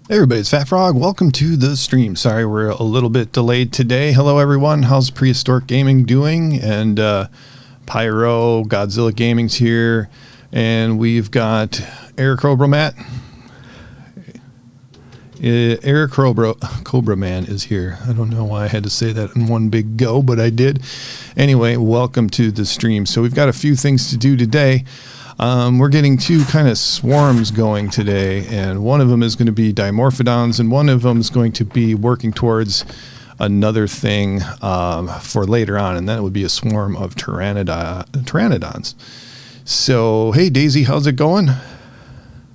Hey everybody, it's Fat Frog. Welcome to the stream. Sorry we're a little bit delayed today. Hello everyone. How's Prehistoric Gaming doing? And Pyro, Godzilla Gaming's here. And we've got Eric Cobra Eric Cobra Man is here. I don't know why I had to say that in one big go, but I did. Anyway, welcome to the stream. So we've got a few things to do today. We're getting two kind of swarms going today, and one of them is going to be Dimorphodons, and one of them is going to be working towards another thing for later on, and that would be a swarm of Pteranodons. So, hey Daisy, how's it going?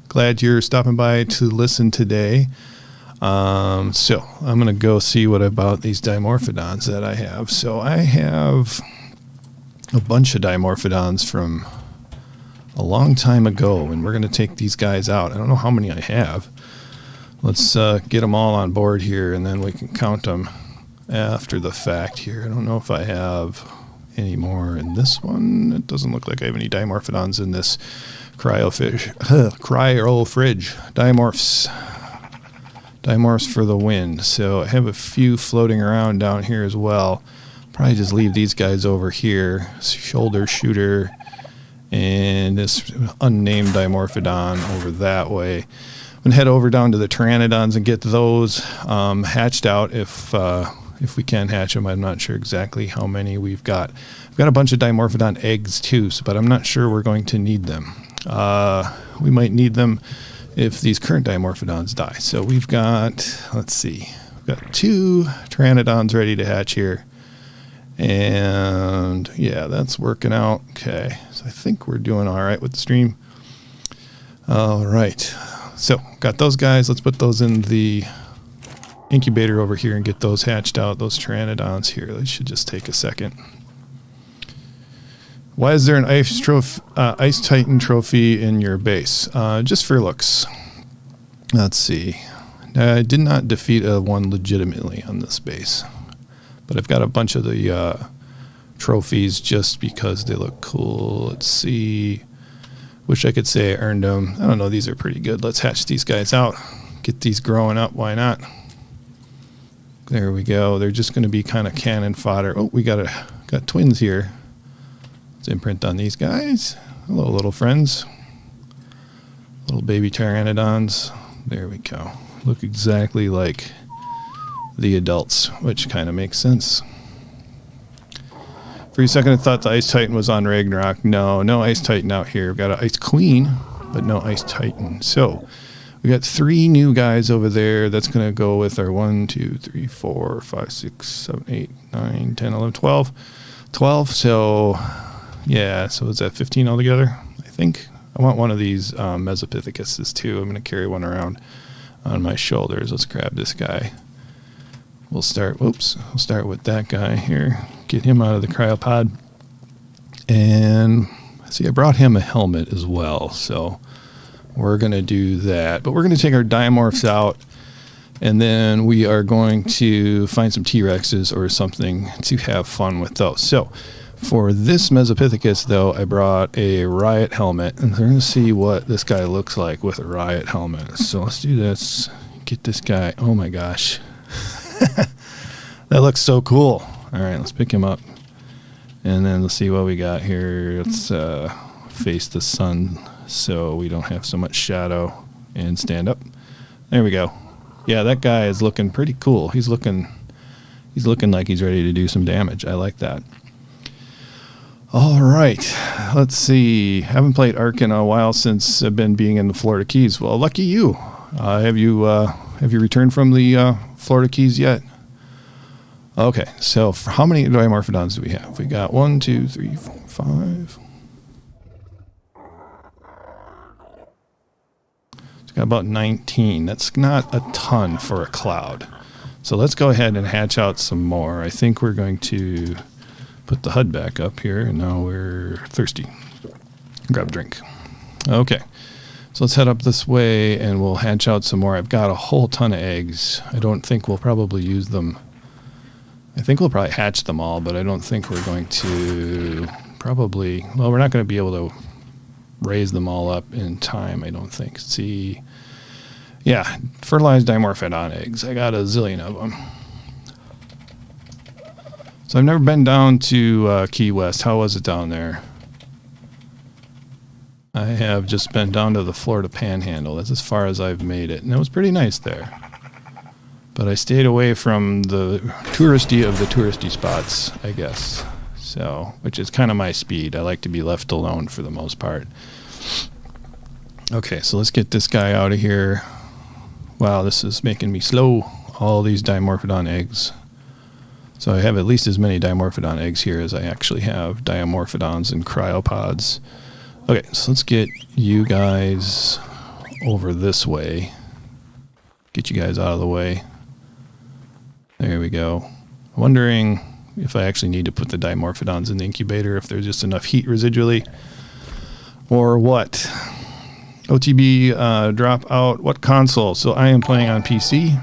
Glad you're stopping by to listen today. So, I'm going to go see what about these Dimorphodons that I have. So, I have a bunch of Dimorphodons from a long time ago, and we're going to take these guys out. I don't know how many I have. Let's get them all on board here, and then we can count them after the fact here. I don't know if I have any more in this one. It doesn't look like I have any Dimorphodons in this cryo fridge. Dimorphs for the win. So I have a few floating around down here as well. Probably just leave these guys over here. Shoulder shooter and this unnamed Dimorphodon over that way. I'm going to head over down to the Pteranodons and get those hatched out if we can hatch them. I'm not sure exactly how many we've got. We've got a bunch of Dimorphodon eggs too, but I'm not sure we're going to need them. We might need them if these current Dimorphodons die. So we've got, let's see, we've got two Pteranodons ready to hatch here. And yeah, that's working out. Okay, so I think we're doing all right with the stream. All right, so got those guys. Let's put those in the incubator over here and get those hatched out, those Pteranodons here. They should just take a second. Why is there an Ice Titan trophy in your base? Just for looks. Let's see. I did not defeat one legitimately on this base. But I've got a bunch of the trophies just because they look cool. Let's see. Wish I could say I earned them. I don't know. These are pretty good. Let's hatch these guys out. Get these growing up. Why not? There we go. They're just going to be kind of cannon fodder. Oh, we got twins here. Let's imprint on these guys. Hello, little friends. Little baby Pteranodons. There we go. Look exactly like the adults, which kind of makes sense. For a second I thought the Ice Titan was on Ragnarok. No Ice Titan out here. We've got an Ice Queen, but no Ice Titan. So we got three new guys over there. That's going to go with our 1, 2, 3, 4, 5, 6, 7, 8, 9, 10, 11, 12. 12. So yeah, so is that 15 altogether? I think. I want one of these Mesopithecus too. I'm going to carry one around on my shoulders. Let's grab this guy. We'll start with that guy here. Get him out of the cryopod. And see, I brought him a helmet as well. So we're going to do that. But we're going to take our Dimorphs out. And then we are going to find some T-Rexes or something to have fun with those. So for this Mesopithecus, though, I brought a riot helmet. And we're going to see what this guy looks like with a riot helmet. So let's do this. Get this guy. Oh, my gosh. That looks so cool. All right, let's pick him up. And then let's see what we got here. Let's face the sun so we don't have so much shadow and stand up. There we go. Yeah, that guy is looking pretty cool. He's looking like he's ready to do some damage. I like that. All right, let's see. Haven't played Ark in a while since I've been being in the Florida Keys. Well, lucky you. Have you returned from the Florida Keys yet? Okay, so for how many Dimorphodons do we have? We got 1, 2, 3, 4, 5. It's got about 19. That's not a ton for a cloud. So let's go ahead and hatch out some more. I think we're going to put the HUD back up here, and now we're thirsty. Grab a drink. Okay, so let's head up this way, and we'll hatch out some more. I've got a whole ton of eggs. I don't think we'll probably use them. I think we'll probably hatch them all, but I don't think we're going to probably... Well, we're not going to be able to raise them all up in time, I don't think. See, Yeah, fertilized Dimorphodon eggs. I got a zillion of them. So I've never been down to Key West. How was it down there? I have just been down to the Florida Panhandle. That's as far as I've made it. And it was pretty nice there. But I stayed away from the touristy of the touristy spots, I guess. So, which is kind of my speed. I like to be left alone for the most part. Okay, so let's get this guy out of here. Wow, this is making me slow. All these Dimorphodon eggs. So I have at least as many Dimorphodon eggs here as I actually have Dimorphodons and cryopods. Okay, so let's get you guys over this way. Get you guys out of the way. There we go. I'm wondering if I actually need to put the Dimorphodons in the incubator, if there's just enough heat residually, or what. OTB drop out. What console? So I am playing on PC.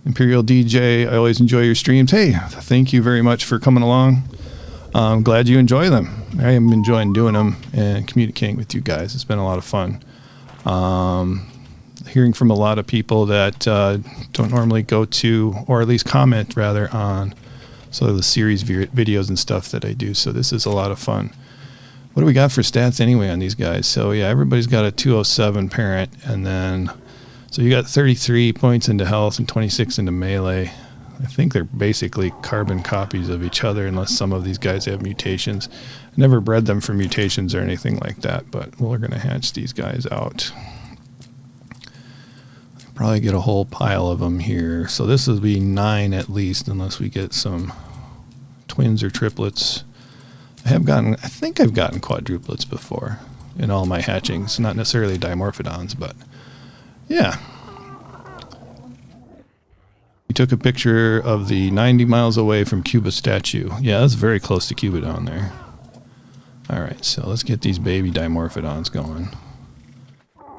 Imperial DJ, I always enjoy your streams. Hey, thank you very much for coming along. I'm glad you enjoy them. I am enjoying doing them and communicating with you guys. It's been a lot of fun. Hearing from a lot of people that don't normally go to, or at least comment rather, on some of the series videos and stuff that I do. So this is a lot of fun. What do we got for stats anyway on these guys? So yeah, everybody's got a 207 parent, and then so you got 33 points into health and 26 into melee. I think they're basically carbon copies of each other, unless some of these guys have mutations. I never bred them for mutations or anything like that, but we're going to hatch these guys out. Probably get a whole pile of them here. So this will be 9 at least, unless we get some twins or triplets. I think I've gotten quadruplets before in all my hatchings. Not necessarily Dimorphodons, but yeah. We took a picture of the 90 miles away from Cuba statue. Yeah, that's very close to Cuba down there. All right, so let's get these baby Dimorphodons going.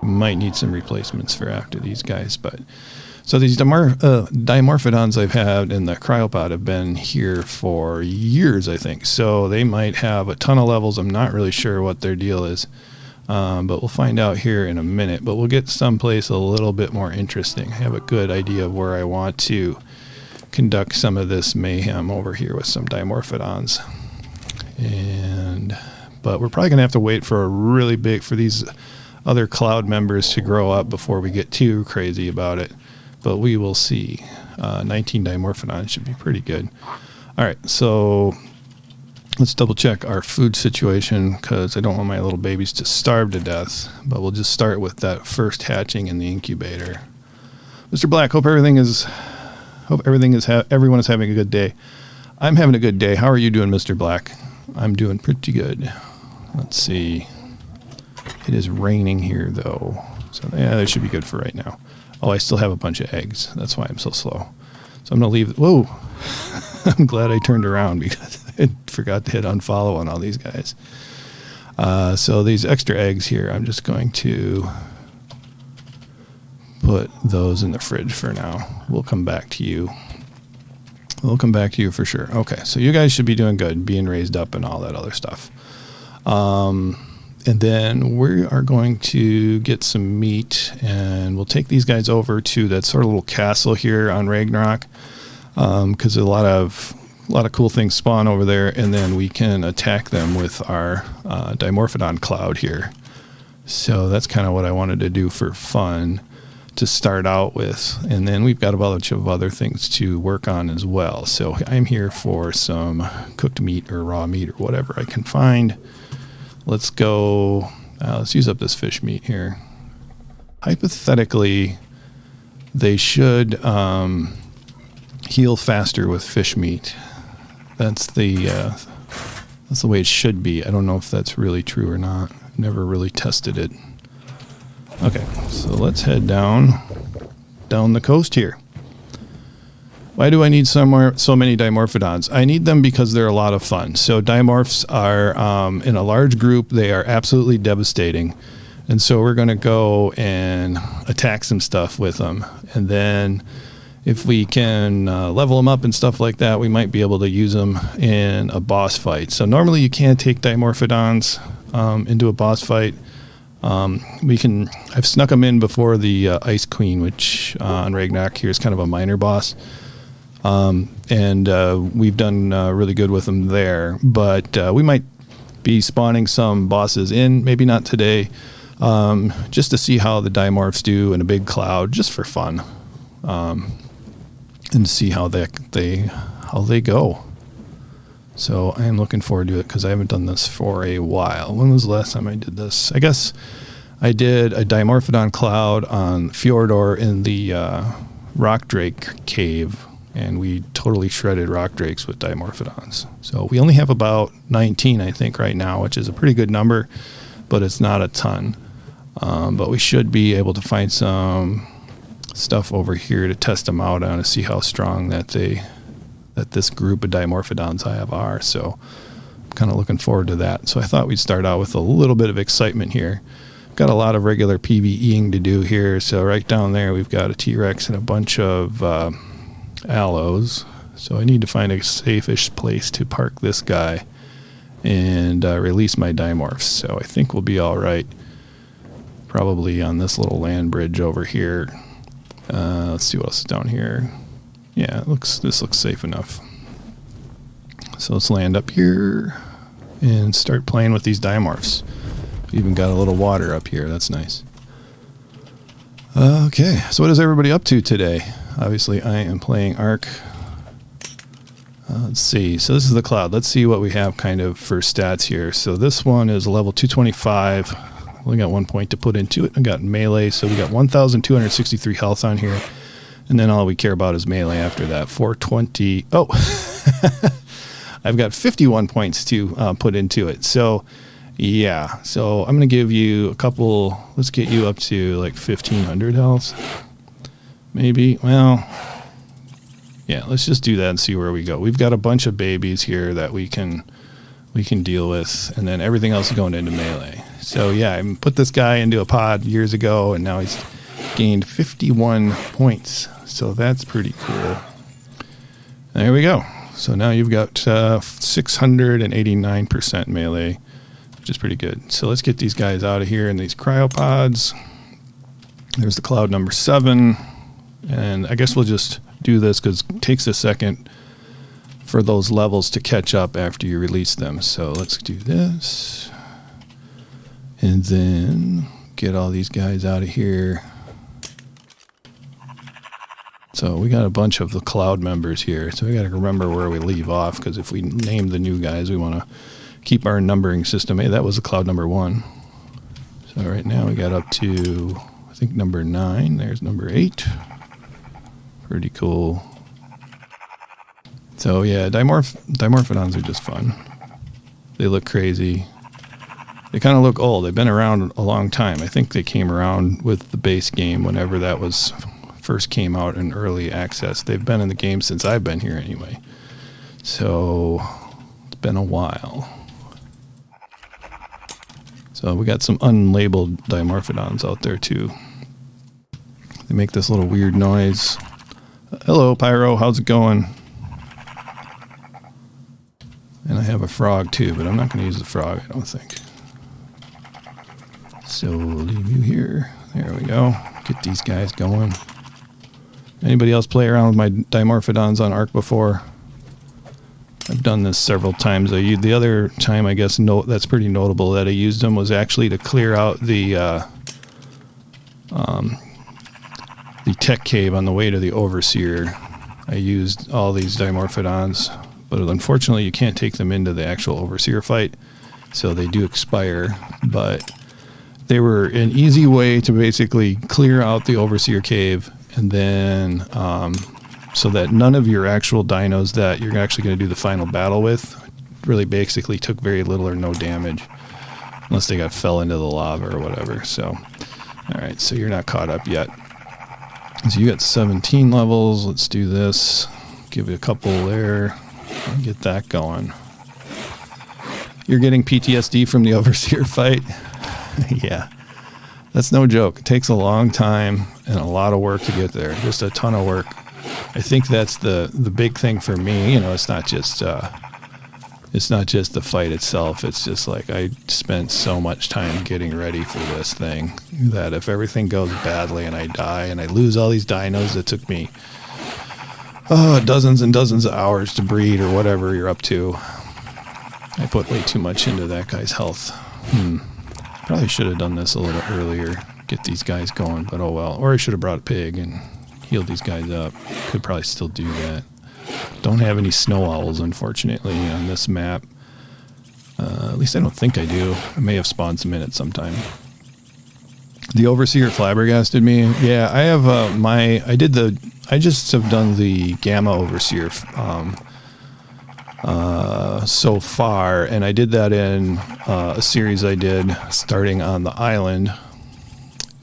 We might need some replacements for after these guys, but so these Dimorphodons I've had in the cryopod have been here for years, I think. So they might have a ton of levels. I'm not really sure what their deal is, but we'll find out here in a minute. But we'll get someplace a little bit more interesting. I have a good idea of where I want to conduct some of this mayhem over here with some Dimorphodons. But we're probably going to have to wait for these other cloud members to grow up before we get too crazy about it. But we will see. 19 Dimorphodons should be pretty good. All right, so let's double check our food situation, because I don't want my little babies to starve to death. But we'll just start with that first hatching in the incubator. Mr. Black, hope everyone is having a good day. I'm having a good day. How are you doing, Mr. Black? I'm doing pretty good. Let's see. It is raining here, though. So, yeah, that should be good for right now. Oh, I still have a bunch of eggs. That's why I'm so slow. So I'm going to leave. Whoa. I'm glad I turned around, because I forgot to hit unfollow on all these guys. So these extra eggs here, I'm just going to put those in the fridge for now. We'll come back to you. We'll come back to you for sure. Okay, so you guys should be doing good, being raised up and all that other stuff. And then we are going to get some meat, and we'll take these guys over to that sort of little castle here on Ragnarok, because a lot of cool things spawn over there, and then we can attack them with our Dimorphodon Cloud here. So that's kind of what I wanted to do for fun to start out with, and then we've got a bunch of other things to work on as well. So I'm here for some cooked meat or raw meat or whatever I can find. Let's go, let's use up this fish meat here. Hypothetically, they should heal faster with fish meat. That's the way it should be. I don't know if that's really true or not. I've never really tested it. Okay, so let's head down the coast here. Why do I need so many Dimorphodons? I need them because they're a lot of fun. So Dimorphs are, in a large group, they are absolutely devastating. And so we're going to go and attack some stuff with them. And then if we can level them up and stuff like that, we might be able to use them in a boss fight. So normally you can't take Dimorphodons into a boss fight. I've snuck them in before the Ice Queen, which on Ragnarok here is kind of a minor boss. And we've done really good with them there. But we might be spawning some bosses in, maybe not today, just to see how the Dimorphs do in a big cloud, just for fun, and see how they go. So I am looking forward to it because I haven't done this for a while. When was the last time I did this? I guess I did a Dimorphodon Cloud on Fjordor in the Rock Drake cave, and we totally shredded Rock Drakes with Dimorphodons. So we only have about 19, I think, right now, which is a pretty good number, but it's not a ton. But we should be able to find some stuff over here to test them out on to see how strong that this group of Dimorphodons I have are. So I'm kind of looking forward to that. So I thought we'd start out with a little bit of excitement here. Got a lot of regular PvEing to do here. So right down there we've got a T-Rex and a bunch of aloes. So I need to find a safe-ish place to park this guy and release my Dimorphs. So I think we'll be all right. Probably on this little land bridge over here. Let's see what else is down here. Yeah, this looks safe enough. So let's land up here and start playing with these Dimorphs. Even got a little water up here. That's nice. Okay, so what is everybody up to today? Obviously, I am playing Ark. Let's see. So this is the cloud. Let's see what we have kind of for stats here. So this one is level 225. We got 1 point to put into it. I got melee, so we got 1,263 health on here. And then all we care about is melee after that. 420. Oh, I've got 51 points to put into it. So, yeah. So I'm going to give you a couple. Let's get you up to like 1,500 health. Maybe. Well, yeah, let's just do that and see where we go. We've got a bunch of babies here that we can deal with. And then everything else is going into melee. So, yeah, I put this guy into a pod years ago, and now he's gained 51 points. So that's pretty cool. There we go. So now you've got 689% melee, which is pretty good. So let's get these guys out of here in these cryopods. There's the cloud number 7. And I guess we'll just do this because it takes a second for those levels to catch up after you release them. So let's do this. And then get all these guys out of here. So we got a bunch of the cloud members here. So we got to remember where we leave off, because if we name the new guys, we want to keep our numbering system. Hey, that was the cloud number 1. So right now we got up to, I think, number 9. There's number 8. Pretty cool. So yeah, Dimorphodons are just fun. They look crazy. They kind of look old. They've been around a long time. I think they came around with the base game whenever that was first came out in early access. They've been in the game since I've been here anyway. So it's been a while. So we got some unlabeled Dimorphodons out there too. They make this little weird noise. Hello, Pyro. How's it going? And I have a frog too, but I'm not going to use the frog, I don't think. So we'll leave you here. There we go. Get these guys going. Anybody else play around with my Dimorphodons on Ark before? I've done this several times. The other time, I guess, that's pretty notable that I used them was actually to clear out the tech cave on the way to the Overseer. I used all these Dimorphodons, but unfortunately you can't take them into the actual Overseer fight, so they do expire. But they were an easy way to basically clear out the Overseer cave, and then so that none of your actual dinos that you're actually going to do the final battle with really basically took very little or no damage, unless they fell into the lava or whatever. So, all right, so you're not caught up yet. So you got 17 levels. Let's do this. Give it a couple there. And get that going. You're getting PTSD from the Overseer fight? Yeah. That's no joke. It takes a long time and a lot of work to get there. Just a ton of work. I think that's the big thing for me. You know, it's not just It's not just the fight itself. It's just like I spent so much time getting ready for this thing that if everything goes badly and I die and I lose all these dinos that took me dozens and dozens of hours to breed or whatever you're up to, I put way too much into that guy's health. Probably should have done this a little earlier, get these guys going, but oh well. Or I should have brought a pig and healed these guys up. Could probably still do that. Don't have any snow owls, unfortunately, on this map. At least I don't think I do. I may have spawned some in it sometime. The Overseer flabbergasted me. Yeah, I have I just have done the Gamma Overseer so far, and I did that in a series I did starting on the island.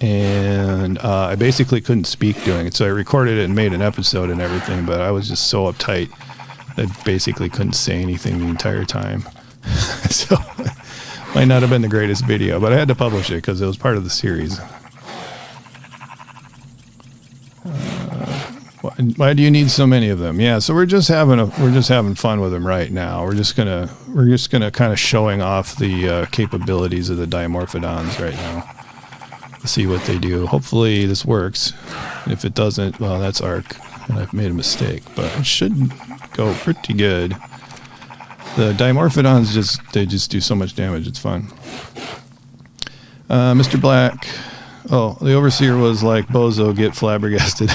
And I basically couldn't speak doing it, so I recorded it and made an episode and everything, but I was just so uptight that I basically couldn't say anything the entire time. So might not have been the greatest video, but I had to publish it because it was part of the series. Why do you need so many of them? Yeah, so we're just having fun with them right now. We're just gonna kind of showing off the capabilities of the Dimorphodons right now. See what they do. Hopefully this works. And if it doesn't, well, that's Ark, and I've made a mistake, but it should go pretty good. The Dimorphodons just do so much damage. It's fun. Mr. Black. Oh, the Overseer was like, Bozo, get flabbergasted.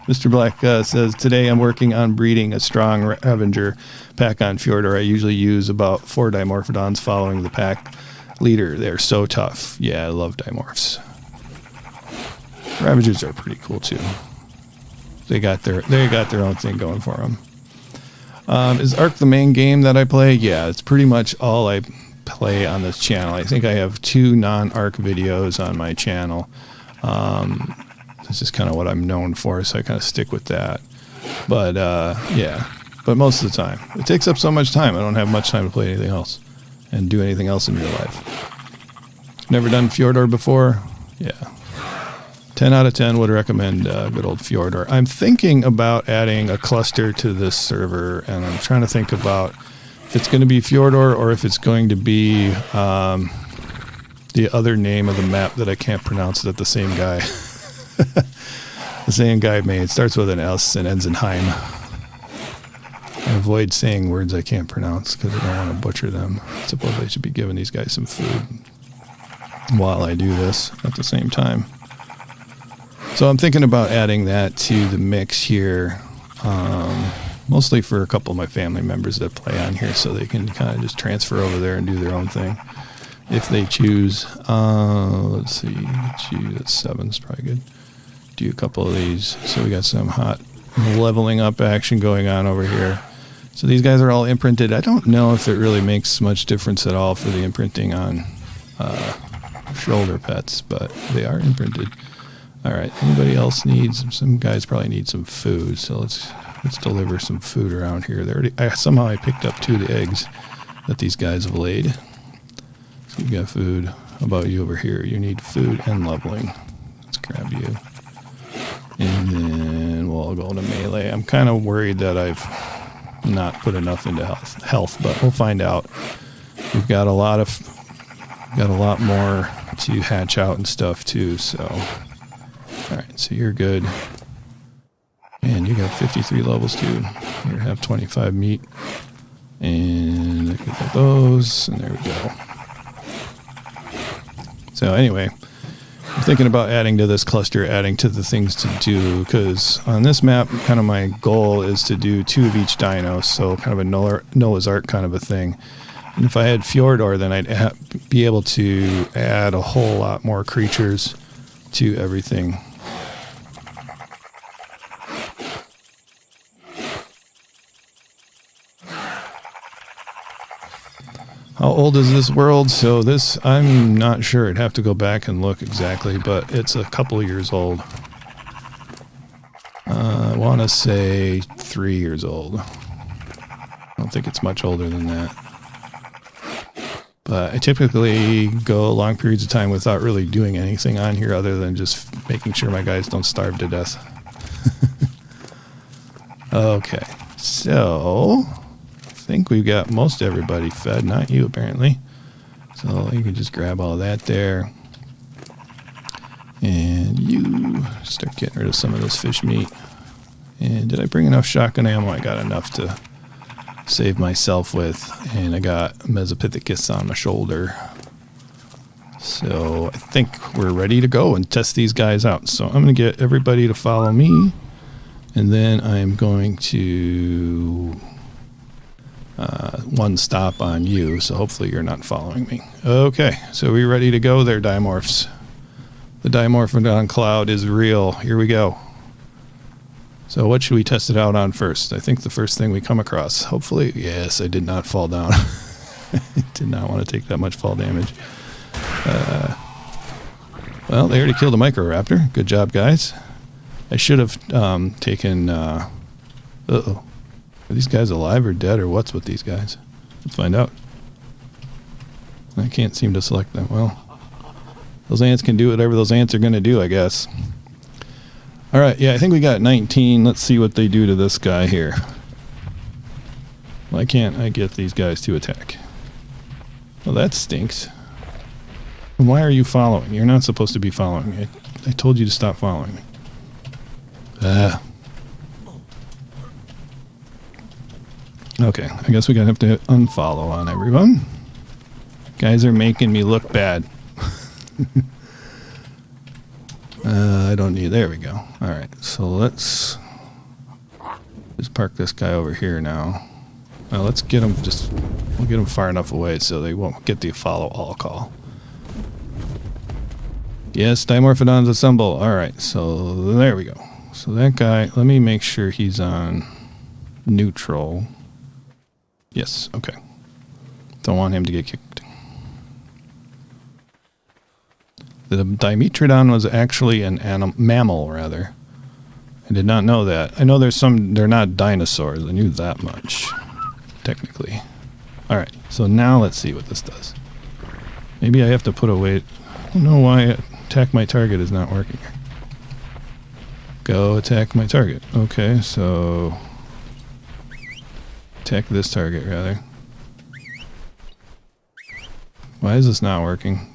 Mr. Black says, today I'm working on breeding a strong Ravager pack on Fjordor. I usually use about 4 Dimorphodons following the pack leader. They're so tough. Yeah, I love Dimorphs. Ravagers are pretty cool too. They got their own thing going for them. Is Ark the main game that I play? Yeah, it's pretty much all I play on this channel. I think I have 2 non-Ark videos on my channel. This is kind of what I'm known for, so I kind of stick with that. But yeah, but most of the time it takes up so much time. I don't have much time to play anything else and do anything else in real life. Never done Fjordor before? Yeah. 10 out of 10 would recommend good old Fjordor. I'm thinking about adding a cluster to this server, and I'm trying to think about if it's going to be Fjordor or if it's going to be the other name of the map that I can't pronounce that the same guy the same guy made. It starts with an S and ends in Heim. I avoid saying words I can't pronounce because I don't want to butcher them. I suppose I should be giving these guys some food while I do this at the same time. So I'm thinking about adding that to the mix here, mostly for a couple of my family members that play on here so they can kind of just transfer over there and do their own thing if they choose. Let's see, that's 7's probably good. Do a couple of these. So we got some hot leveling up action going on over here. So these guys are all imprinted. I don't know if it really makes much difference at all for the imprinting on shoulder pets, but they are imprinted. All right. Anybody else needs? Some guys probably need some food. So let's deliver some food around here. Somehow I picked up 2 of the eggs that these guys have laid. So you got food. How about you over here? You need food and leveling. Let's grab you. And then we'll all go into melee. I'm kind of worried that I've not put enough into health, but we'll find out. We've got a lot more to hatch out and stuff too. So, all right. So you're good, and you got 53 levels too. You have 25 meat, and look at those, and there we go. So anyway, I'm thinking about adding to this cluster, adding to the things to do, because on this map, kind of my goal is to do 2 of each dino, so kind of a Noah's Ark kind of a thing. And if I had Fjordor, then I'd be able to add a whole lot more creatures to everything. How old is this world? So this, I'm not sure. I'd have to go back and look exactly, but it's a couple of years old. I want to say 3 years old. I don't think it's much older than that. But I typically go long periods of time without really doing anything on here other than just making sure my guys don't starve to death. Okay, so I think we've got most everybody fed, not you apparently. So you can just grab all that there. And you start getting rid of some of this fish meat. And did I bring enough shotgun ammo? I got enough to save myself with. And I got Mesopithecus on my shoulder. So I think we're ready to go and test these guys out. So I'm going to get everybody to follow me. And then I'm going to one stop on you. So hopefully you're not following me. Okay, so we're ready to go there, Dimorphs. The Dimorph Cloud is real. Here we go. So what should we test it out on first? I think the first thing we come across. Hopefully, yes, I did not fall down. I did not want to take that much fall damage. Well, they already killed a Microraptor. Good job, guys. I should have taken... uh-oh. Are these guys alive or dead, or what's with these guys? Let's find out. I can't seem to select them. Well, those ants can do whatever those ants are going to do, I guess. All right, yeah, I think we got 19. Let's see what they do to this guy here. Why can't I get these guys to attack? Well, that stinks. Why are you following? You're not supposed to be following me. I told you to stop following me. Okay, I guess we're going to have to unfollow on everyone. Guys are making me look bad. I don't need... There we go. All right, so let's just park this guy over here now. Well, let's get him we'll get him far enough away so they won't get the follow all call. Yes, Dimorphodons assemble. All right, so there we go. So that guy, let me make sure he's on neutral. Yes, okay. Don't want him to get kicked. The Dimetrodon was actually an mammal, rather. I did not know that. I know there's some, they're not dinosaurs. I knew that much, technically. Alright, so now let's see what this does. Maybe I have to put away... I don't know why attack my target is not working. Go attack my target. Okay, so... attack this target, rather. Why is this not working?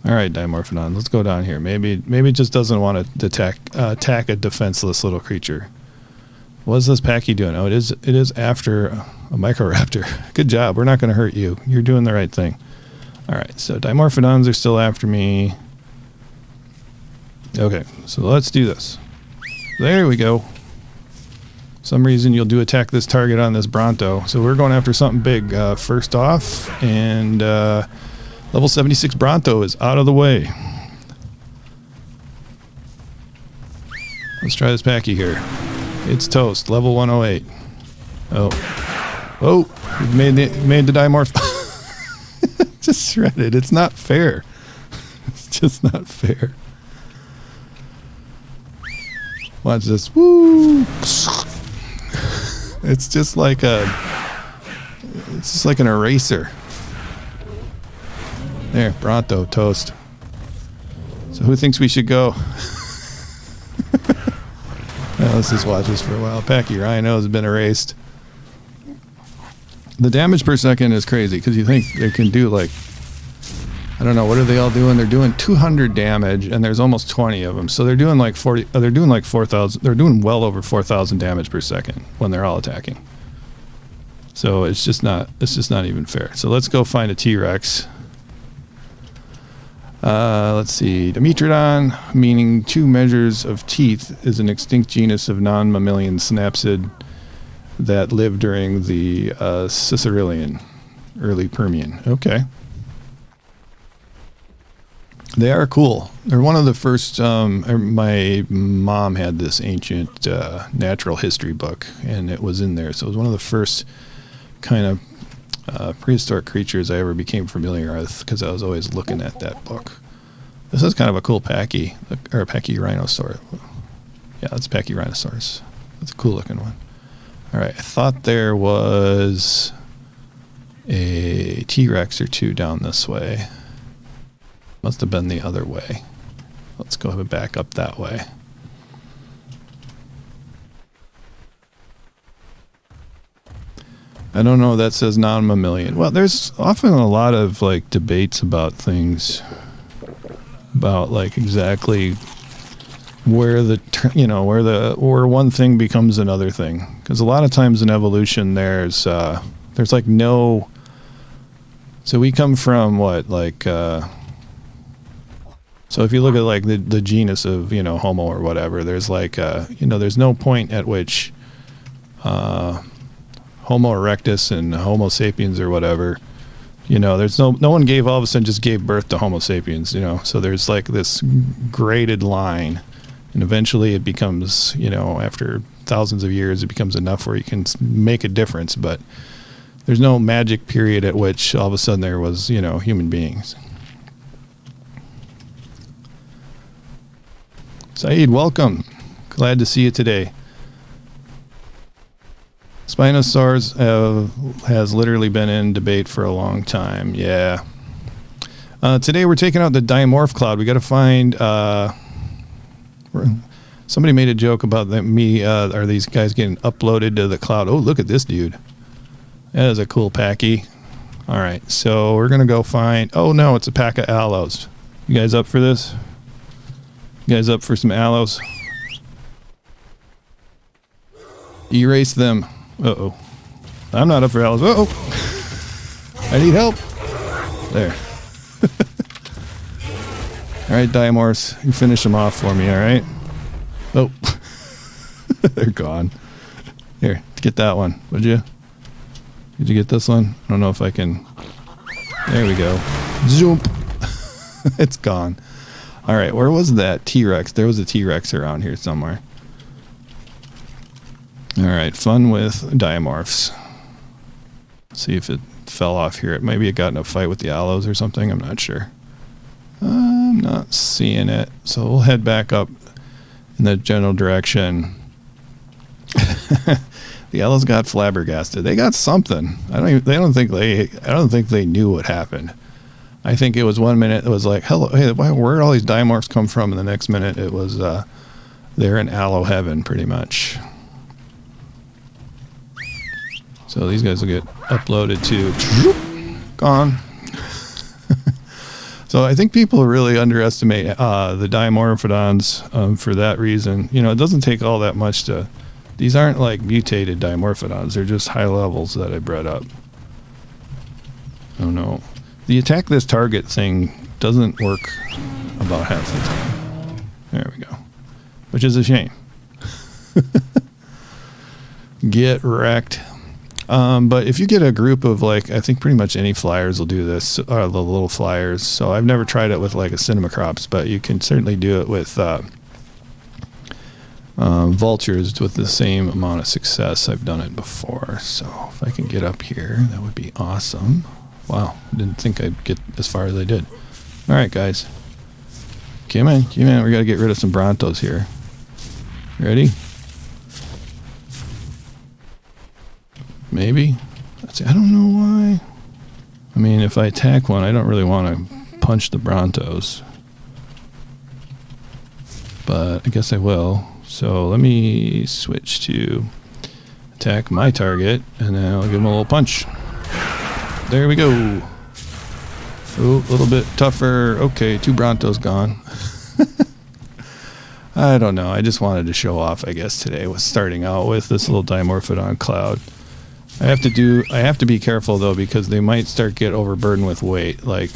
Alright, Dimorphodon, let's go down here. Maybe it just doesn't want to attack a defenseless little creature. What is this Packy doing? Oh, it is after a Microraptor. Good job. We're not going to hurt you. You're doing the right thing. Alright, so Dimorphodons are still after me. Okay, so let's do this. There we go. For some reason you'll do attack this target on this Bronto. So we're going after something big first off, and level 76 Bronto is out of the way. Let's try this Packy here. It's toast, level 108. Oh, we've made the Dimorph just shredded. It's not fair. It's just not fair. Watch this. Woo! It's just like an eraser. There, Bronto, toast. So who thinks we should go? Well, let's just watch this for a while. Packy Rhino has been erased. The damage per second is crazy because you think they can do like, I don't know, what are they all doing? They're doing 200 damage and there's almost 20 of them. So they're doing like 40, they're doing like 4,000, they're doing well over 4,000 damage per second when they're all attacking. So it's just not even fair. So let's go find a T-Rex. Let's see. Dimetrodon, meaning 2 measures of teeth, is an extinct genus of non-mammalian synapsid that lived during the Cicerillian, early Permian. Okay. They are cool. They're one of the first... my mom had this ancient natural history book, and it was in there. So it was one of the first kind of prehistoric creatures I ever became familiar with because I was always looking at that book. This is kind of a cool Packy, or a Pachyrhinosaurus. Yeah, that's Pachyrhinosaurus. That's a cool looking one. Alright, I thought there was a T-Rex or two down this way. Must have been the other way. Let's go back up that way. I don't know. That says non-mammalian. Well, there's often a lot of like debates about things, about like exactly where where one thing becomes another thing. Because a lot of times in evolution, there's like no. So we come from what, like. So if you look at like the genus of Homo or whatever, there's like there's no point at which Homo erectus and Homo sapiens or whatever, there's no one gave all of a sudden just gave birth to Homo sapiens, so there's like this graded line, and eventually it becomes, after thousands of years, it becomes enough where you can make a difference, but there's no magic period at which all of a sudden there was human beings. Saeed, welcome. Glad to see you today. Spinosaurus has literally been in debate for a long time. Yeah. Today we're taking out the Dimorph Cloud. We got to find. Somebody made a joke about are these guys getting uploaded to the cloud? Oh, look at this dude. That is a cool packy. All right, so we're gonna go find. Oh no, it's a pack of aloes. You guys up for this? You guys up for some aloes? Erase them. Uh-oh. I'm not up for aloes. Uh-oh. I need help. There. All right, Dimorphs. You finish them off for me, all right? Oh. They're gone. Here, get that one, would you? Did you get this one? I don't know if I can. There we go. Zoom. It's gone. All right, where was that T-Rex? There was a T-Rex around here somewhere. All right, fun with Dimorphs. Let's see if it fell off here. Maybe it got in a fight with the aloes or something. I'm not sure. I'm not seeing it. So we'll head back up in the general direction. The aloes got flabbergasted. They got something. I don't think they knew what happened. I think it was 1 minute it was like, hello, hey, where did all these Dimorphs come from? And the next minute it was they're in aloe heaven pretty much. So these guys will get uploaded to gone. So I think people really underestimate the Dimorphodons for that reason. It doesn't take all that much to. These aren't like mutated Dimorphodons. They're just high levels that I bred up. Oh no. The attack this target thing doesn't work about half the time. There we go. Which is a shame. Get wrecked. But if you get a group of I think pretty much any flyers will do this, the little flyers. So I've never tried it with like a Cinnamacrops, but you can certainly do it with vultures with the same amount of success. I've done it before. So if I can get up here, that would be awesome. Wow, didn't think I'd get as far as I did. All right, guys. Come in. We got to get rid of some Brontos here. Ready? Maybe. I don't know why. I mean, if I attack one, I don't really want to punch the Brontos. But I guess I will. So let me switch to attack my target, and then I'll give him a little punch. There we go. Oh, a little bit tougher. Okay, 2 Brontos gone. I don't know. I just wanted to show off, I guess, today with starting out with this little Dimorphodon Cloud. I have to be careful though, because they might start get overburdened with weight. Like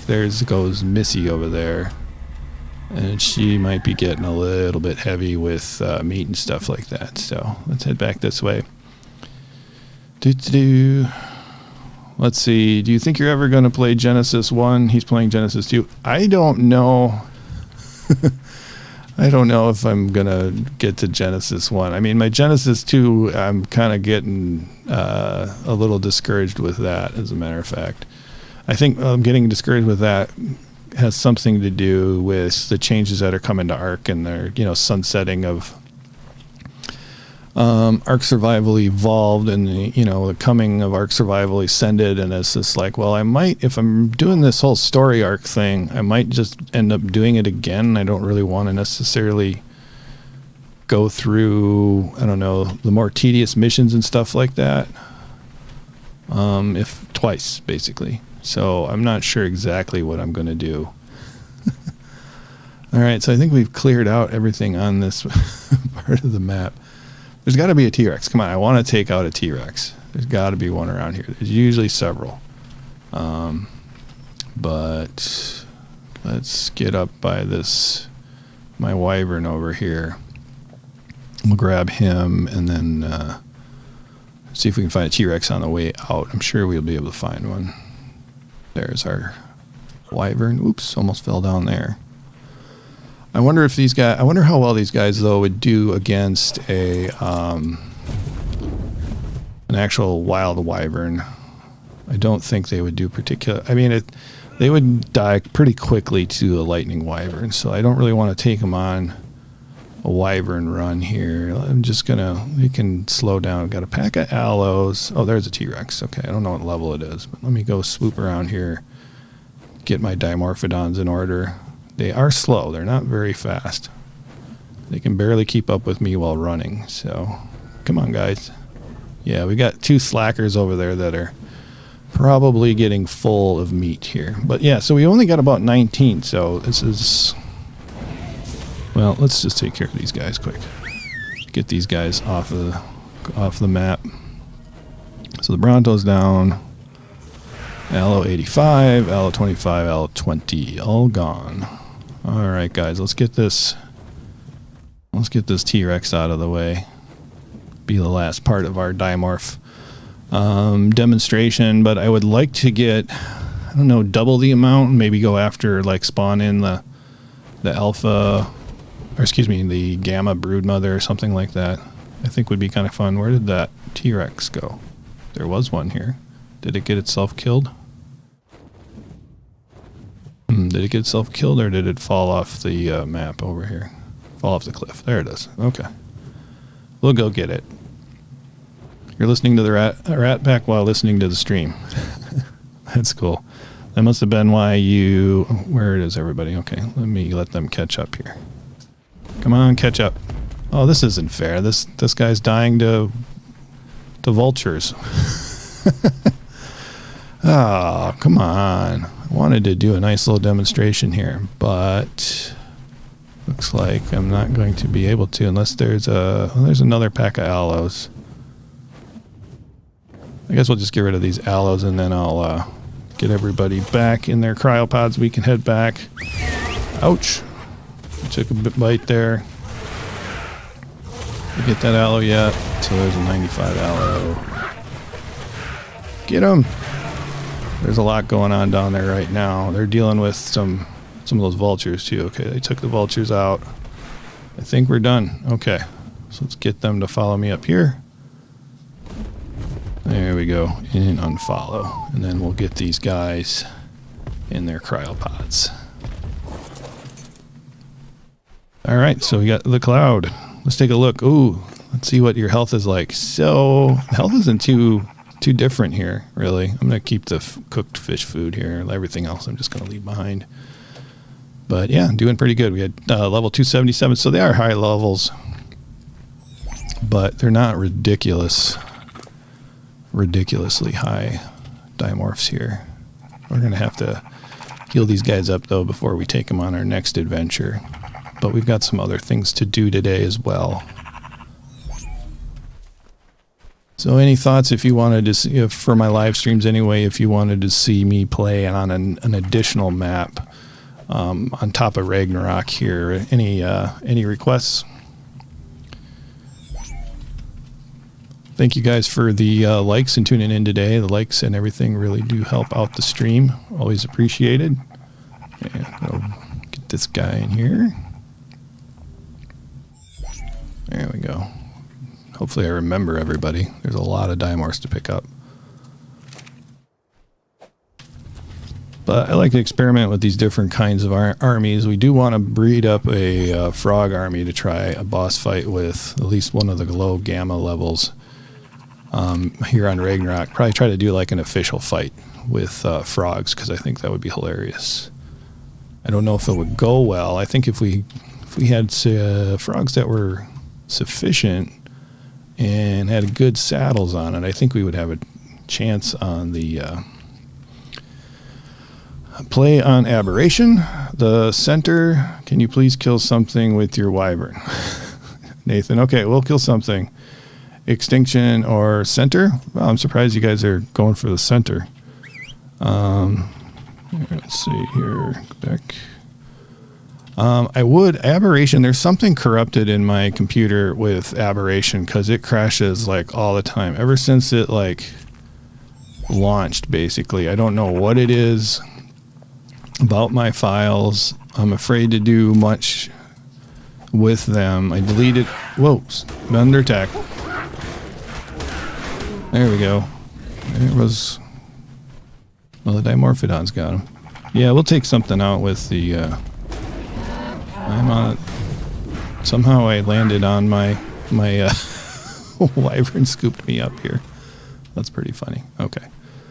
goes Missy over there, and she might be getting a little bit heavy with meat and stuff like that. So let's head back this way. Let's see. Do you think you're ever going to play Genesis 1? He's playing Genesis 2. I don't know. I don't know if I'm going to get to Genesis 1. I mean, my Genesis 2, I'm kind of getting a little discouraged with that, as a matter of fact. I think getting discouraged with that has something to do with the changes that are coming to Ark and their, sunsetting of Ark Survival Evolved and the coming of Ark Survival Ascended, and it's just like, well, I might, if I'm doing this whole story arc thing, I might just end up doing it again. I don't really want to necessarily go through, I don't know, the more tedious missions and stuff like that. if twice, basically. So I'm not sure exactly what I'm going to do. All right, so I think we've cleared out everything on this part of the map. There's got to be a T-Rex. Come on, I want to take out a T-Rex. There's got to be one around here. There's usually several. But let's get up by this, my wyvern over here. We'll grab him and then see if we can find a T-Rex on the way out. I'm sure we'll be able to find one. There's our wyvern. Oops, almost fell down there. I wonder if these guys, I wonder how well these guys though would do against a an actual wild wyvern. I don't think they would do particular. I mean, they would die pretty quickly to a lightning wyvern, so I don't really want to take them on a wyvern run here. I'm just gonna, we can slow down. Got a pack of aloes. Oh, there's a T-Rex. Okay, I don't know what level it is, but let me go swoop around here, get my Dimorphodons in order. They are slow. They're not very fast. They can barely keep up with me while running. So, come on, guys. Yeah, we got two slackers over there that are probably getting full of meat here. But yeah, so we only got about 19. So this is, well, let's just take care of these guys quick. Get these guys off the map. So the Bronto's down. Aloe 85, Aloe 25, Aloe 20, all gone. All right, guys, let's get this T-Rex out of the way. Be the last part of our Dimorph demonstration, but I would like to get, I don't know, double the amount, maybe go after, like, spawn in the alpha, or excuse me, the gamma broodmother or something like that. I think would be kind of fun. Where did that T-Rex go? There was one here. Did it get itself killed? Did it get itself killed, or did it fall off the map over here? Fall off the cliff. There it is. Okay. We'll go get it. You're listening to the rat pack while listening to the stream. That's cool. That must have been why you... Where is everybody? Okay, let them catch up here. Come on, catch up. Oh, this isn't fair. This guy's dying to vultures. Oh, come on. I wanted to do a nice little demonstration here, but looks like I'm not going to be able to unless there's another pack of aloes. I guess we'll just get rid of these aloes and then I'll get everybody back in their cryopods. We can head back. Ouch. I took a bite there. Did you get that aloe yet? So there's a 95 aloe. Get him! There's a lot going on down there right now. They're dealing with some of those vultures too. Okay, they took the vultures out. I think we're done. Okay, so let's get them to follow me up here. There we go, and unfollow. And then we'll get these guys in their cryopods. All right, so we got the cloud. Let's take a look. Ooh, let's see what your health is like. So health isn't too different here, really. I'm going to keep the cooked fish food here. Everything else I'm just going to leave behind. But yeah, doing pretty good. We had level 277, so they are high levels, but they're not ridiculously high dimorphs here. We're going to have to heal these guys up, though, before we take them on our next adventure. But we've got some other things to do today as well. So any thoughts if you wanted to see, for my live streams anyway, if you wanted to see me play on an additional map on top of Ragnarok here, any requests? Thank you guys for the likes and tuning in today. The likes and everything really do help out the stream. Always appreciated. Okay, go get this guy in here. There we go. Hopefully I remember everybody. There's a lot of dimorphs to pick up. But I like to experiment with these different kinds of armies. We do want to breed up a frog army to try a boss fight with at least one of the low gamma levels here on Ragnarok. Probably try to do like an official fight with frogs, because I think that would be hilarious. I don't know if it would go well. I think if we had frogs that were sufficient and had good saddles on it, I think we would have a chance on the play on aberration. The center, can you please kill something with your wyvern? Nathan, okay, we'll kill something. Extinction or center? Well, I'm surprised you guys are going for the center. Let's see here. Back. I would aberration. There's something corrupted in my computer with aberration because it crashes like all the time. Ever since it like launched, basically. I don't know what it is about my files. I'm afraid to do much with them. I deleted. Whoa, under attack. There we go. It was. Well, the Dimorphodon's got him. Yeah, we'll take something out with the. I'm on it. Somehow I landed on my wyvern scooped me up here. That's pretty funny. Okay,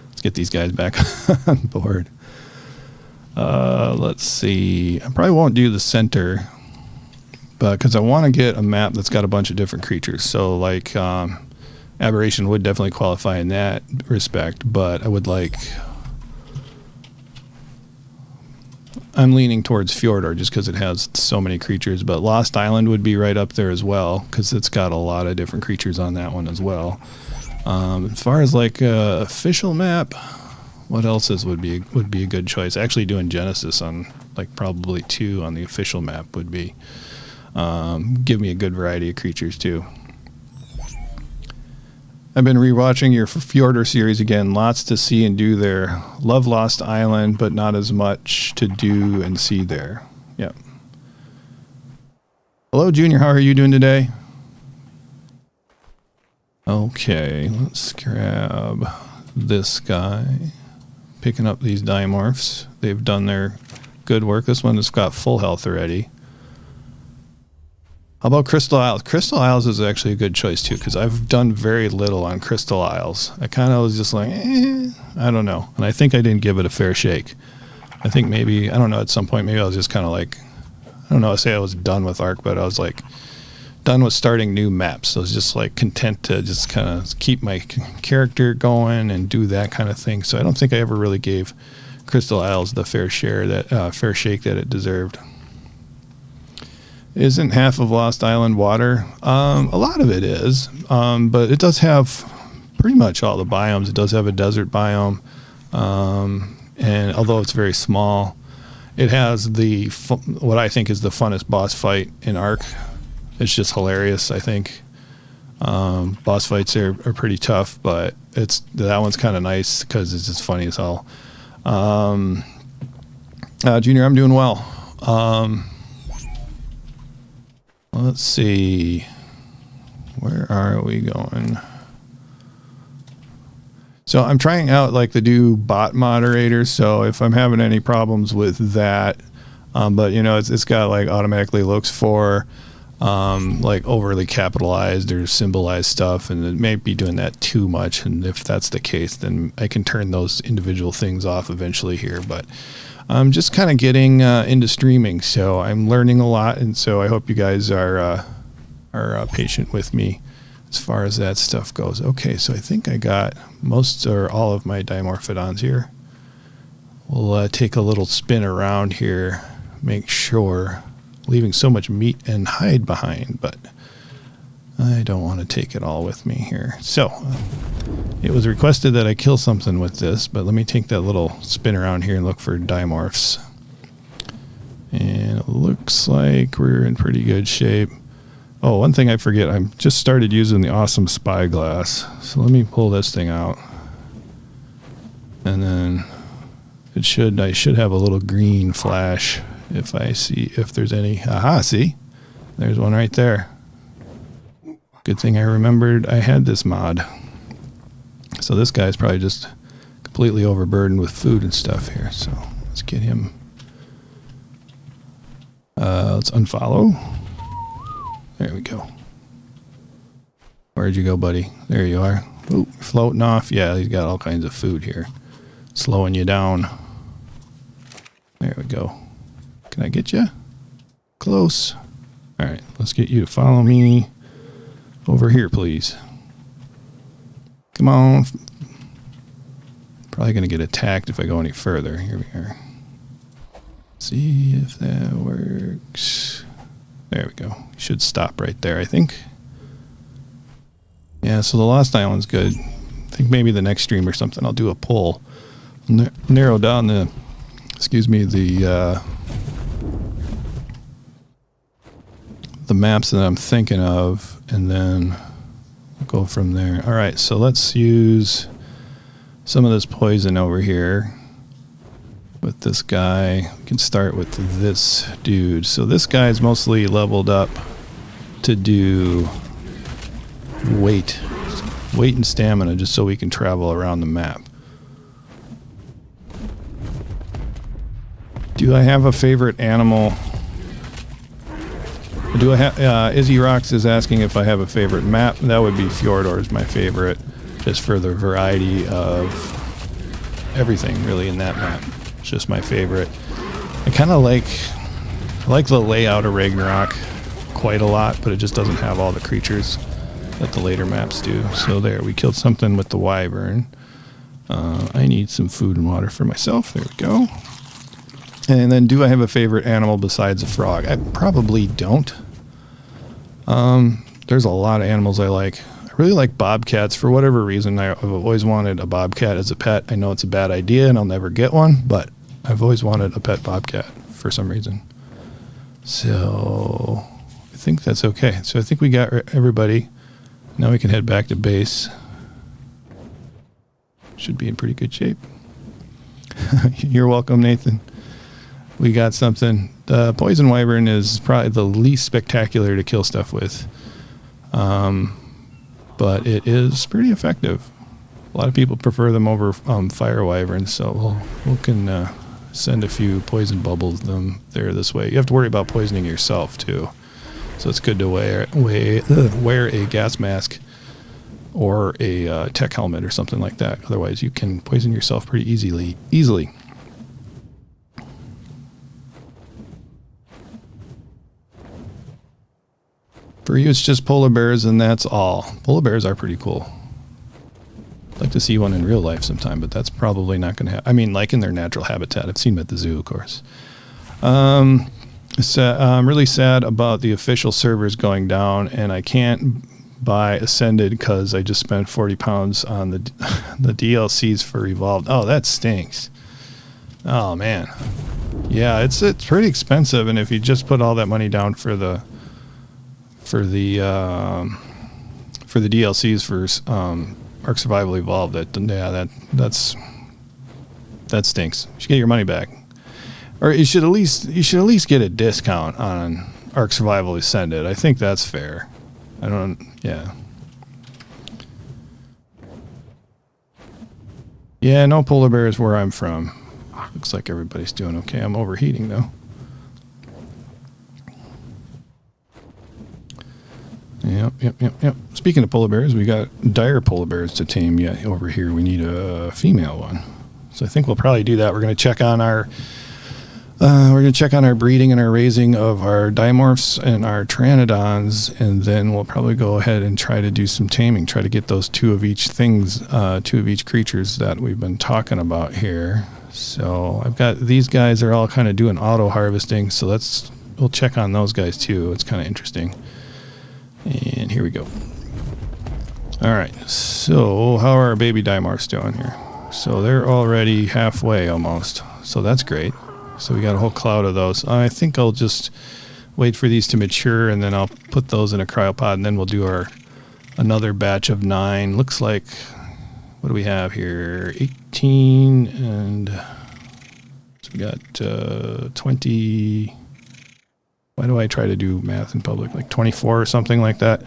let's get these guys back on board. Let's see. I probably won't do the center, but because I want to get a map that's got a bunch of different creatures. So like aberration would definitely qualify in that respect, but I would like. I'm leaning towards Fjordor just because it has so many creatures, but Lost Island would be right up there as well because it's got a lot of different creatures on that one as well. As far as like official map, what else would be a good choice? Actually, doing Genesis on like probably 2 on the official map would be give me a good variety of creatures too. I've been rewatching your Fjordor series again. Lots to see and do there. Love Lost Island, but not as much to do and see there. Yep. Hello, Junior. How are you doing today? Okay, let's grab this guy. Picking up these Dimorphs. They've done their good work. This one has got full health already. How about Crystal Isles? Crystal Isles is actually a good choice too, because I've done very little on Crystal Isles. I kind of was just like, I don't know. And I think I didn't give it a fair shake. I think maybe, I don't know, at some point, maybe I was just kind of like, I don't know, I say I was done with Ark, but I was like, done with starting new maps. So I was just like content to just kind of keep my character going and do that kind of thing. So I don't think I ever really gave Crystal Isles the fair shake that it deserved. Isn't half of Lost Island water? A lot of it is, but it does have pretty much all the biomes. It does have a desert biome, and although it's very small, it has what I think is the funnest boss fight in Ark. It's just hilarious, I think. Boss fights are pretty tough, but that one's kind of nice because it's just funny as hell. Junior, I'm doing well. Let's see. Where are we going? So I'm trying out like the new bot moderator. So if I'm having any problems with that, but you know, it's got like automatically looks for like overly capitalized or symbolized stuff, and it may be doing that too much. And if that's the case, then I can turn those individual things off eventually here. But I'm just kind of getting into streaming, so I'm learning a lot, and so I hope you guys are patient with me as far as that stuff goes. Okay, so I think I got most or all of my Dimorphodons here. We'll take a little spin around here, make sure, leaving so much meat and hide behind, but I don't want to take it all with me here. So it was requested that I kill something with this, but let me take that little spin around here and look for Dimorphs. And it looks like we're in pretty good shape. Oh, one thing I forget, I just started using the awesome spyglass. So let me pull this thing out. And then I should have a little green flash if I see if there's any. Aha, see? There's one right there. Good thing I remembered I had this mod. So this guy's probably just completely overburdened with food and stuff here. So let's get him. Let's unfollow. There we go. Where'd you go, buddy? There you are. Ooh, floating off. Yeah, he's got all kinds of food here. Slowing you down. There we go. Can I get you? Close. All right, let's get you to follow me. Over here, please. Come on. Probably going to get attacked if I go any further. Here we are. See if that works. There we go. Should stop right there, I think. Yeah, so the Lost Island's good. I think maybe the next stream or something I'll do a poll. Narrow down the, the maps that I'm thinking of, and then go from there. All right, so let's use some of this poison over here with this guy. We can start with this dude. So this guy's mostly leveled up to do weight and stamina, just so we can travel around the map. Do I have a favorite animal? Do I have? Izzy Rocks is asking if I have a favorite map. That would be Fjordor is my favorite, just for the variety of everything really in that map. It's just my favorite. I kind of like the layout of Ragnarok quite a lot, but it just doesn't have all the creatures that the later maps do. So there, we killed something with the wyvern. I need some food and water for myself. There we go. And then, do I have a favorite animal besides a frog? I probably don't. There's a lot of animals I like. I really like bobcats. For whatever reason, I've always wanted a bobcat as a pet. I know it's a bad idea and I'll never get one, but I've always wanted a pet bobcat for some reason. So, I think that's okay. So, I think we got everybody. Now we can head back to base. Should be in pretty good shape. You're welcome, Nathan. We got something. The poison wyvern is probably the least spectacular to kill stuff with. But it is pretty effective. A lot of people prefer them over fire wyverns, so we can send a few poison bubbles them there this way. You have to worry about poisoning yourself too. So it's good to wear a gas mask or a tech helmet or something like that. Otherwise you can poison yourself pretty easily. For you, it's just polar bears, and that's all. Polar bears are pretty cool. I'd like to see one in real life sometime, but that's probably not going to happen. I mean, like in their natural habitat. I've seen them at the zoo, of course. I'm really sad about the official servers going down, and I can't buy Ascended because I just spent 40 pounds on the DLCs for Evolved. Oh, that stinks. Oh, man. Yeah, it's pretty expensive, and if you just put all that money down for the DLCs for Ark Survival Evolved, that stinks. You should get your money back, or you should at least get a discount on Ark Survival Ascended. I think that's fair. Yeah, no polar bears where I'm from. Looks like everybody's doing okay. I'm overheating though. Yep. Speaking of polar bears, we got dire polar bears to tame yet over here. We need a female one. So I think we'll probably do that. We're going to check on our breeding and our raising of our dimorphs and our pteranodons, and then we'll probably go ahead and try to do some taming, try to get those two of each creatures that we've been talking about here. So I've got these guys are all kind of doing auto harvesting, so we'll check on those guys too. It's kind of interesting. And here we go. All right, so how are our baby dimorphs doing here? So they're already halfway almost, so that's great. So we got a whole cloud of those. I think I'll just wait for these to mature, and then I'll put those in a cryopod, and then we'll do another batch of 9. Looks like, what do we have here? 18, and so we got 20. Why do I try to do math in public? Like 24 or something like that.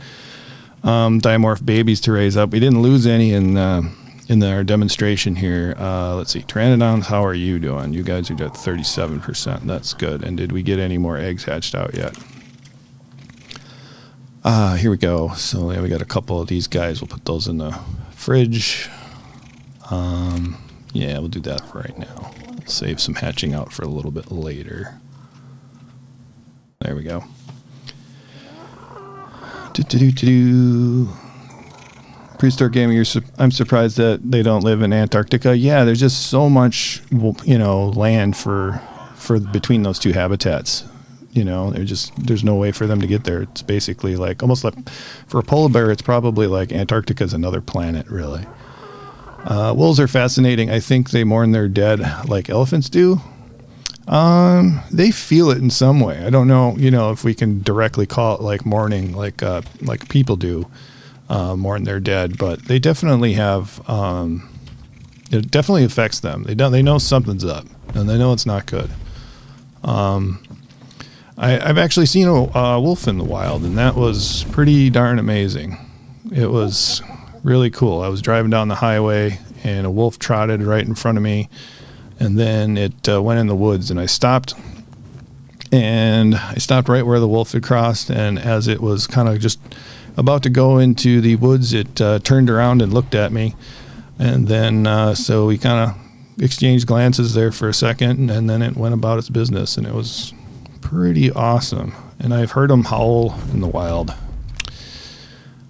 Dimorph babies to raise up. We didn't lose any in our demonstration here. Let's see. Pteranodons, how are you doing? You guys are at 37%. That's good. And did we get any more eggs hatched out yet? Here we go. So yeah, we got a couple of these guys. We'll put those in the fridge. Yeah, we'll do that for right now. We'll save some hatching out for a little bit later. There we go. Prehistoric Gaming, I'm surprised that they don't live in Antarctica. Yeah, there's just so much, land for between those two habitats. There's no way for them to get there. It's basically like almost like for a polar bear, it's probably like Antarctica's another planet, really. Wolves are fascinating. I think they mourn their dead like elephants do. They feel it in some way. I don't know, if we can directly call it like mourning, like people do. Mourn their dead, but they definitely have. It definitely affects them. They know something's up, and they know it's not good. I've actually seen a wolf in the wild, and that was pretty darn amazing. It was really cool. I was driving down the highway, and a wolf trotted right in front of me, and then it went in the woods, and I stopped. And I stopped right where the wolf had crossed, and as it was kind of just about to go into the woods, it turned around and looked at me, and then so we kind of exchanged glances there for a second, and then it went about its business, and it was pretty awesome. And I've heard them howl in the wild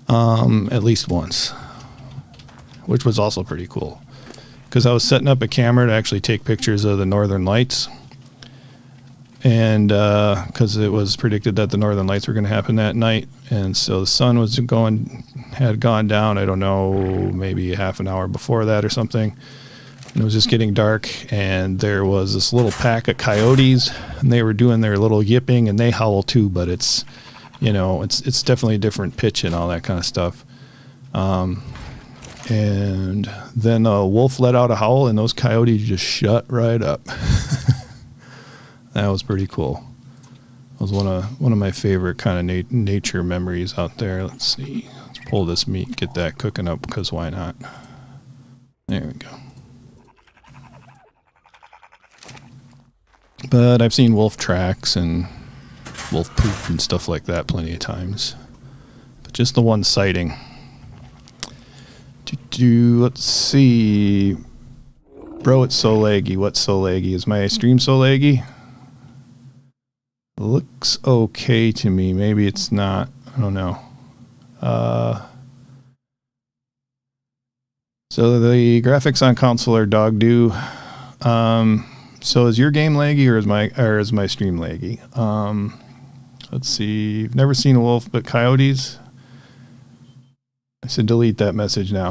at least once, which was also pretty cool, because I was setting up a camera to actually take pictures of the northern lights. And because it was predicted that the northern lights were going to happen that night, and so the sun had gone down, I don't know, maybe half an hour before that or something, and it was just getting dark, and there was this little pack of coyotes, and they were doing their little yipping, and they howl too, but it's definitely a different pitch and all that kind of stuff. And then a wolf let out a howl, and those coyotes just shut right up. That was pretty cool. It was one of my favorite kind of nature memories out there. Let's see. Let's pull this meat, get that cooking up, because why not? There we go. But I've seen wolf tracks and wolf poop and stuff like that plenty of times. But just the one sighting. Let's see. Bro, it's so laggy. What's so laggy? Is my stream so laggy? Looks okay to me. Maybe it's not. I don't know. So the graphics on console are dog do. So is your game laggy or is my stream laggy? Let's see. I've never seen a wolf, but coyotes. I said delete that message now.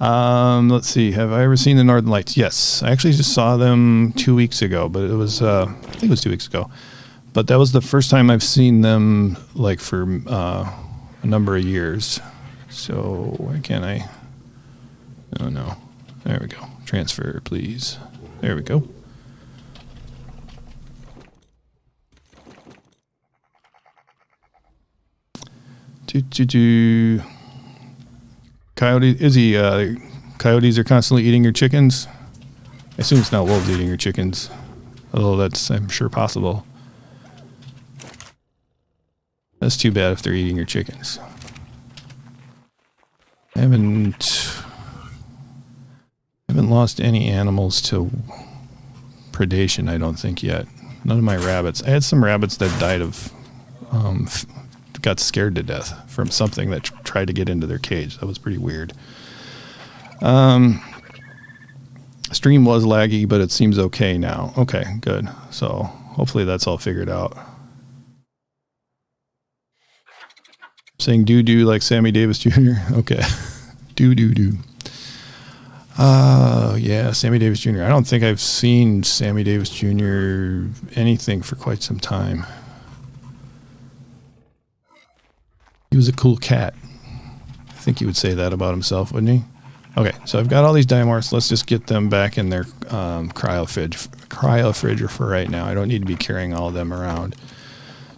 Let's see. Have I ever seen the Northern Lights? Yes. I actually just saw them 2 weeks ago, but it was, I think it was 2 weeks ago. But that was the first time I've seen them, like, for a number of years. So why can't I? Oh, no. There we go. Transfer, please. There we go. Coyotes are constantly eating your chickens. I assume it's not wolves eating your chickens, although that's, I'm sure, possible. That's too bad if they're eating your chickens. I haven't lost any animals to predation, I don't think, yet. None of my rabbits. I had some rabbits that died of got scared to death from something that tried to get into their cage. That was pretty weird. Stream was laggy, but it seems okay now. Okay, good. So hopefully that's all figured out. Saying doo-doo like Sammy Davis Jr. Okay. Doo-doo-doo. Yeah, Sammy Davis Jr. I don't think I've seen Sammy Davis Jr. anything for quite some time. He was a cool cat. I think he would say that about himself, wouldn't he? Okay, so I've got all these Dimorphs. Let's just get them back in their cryo-fridge for right now. I don't need to be carrying all of them around.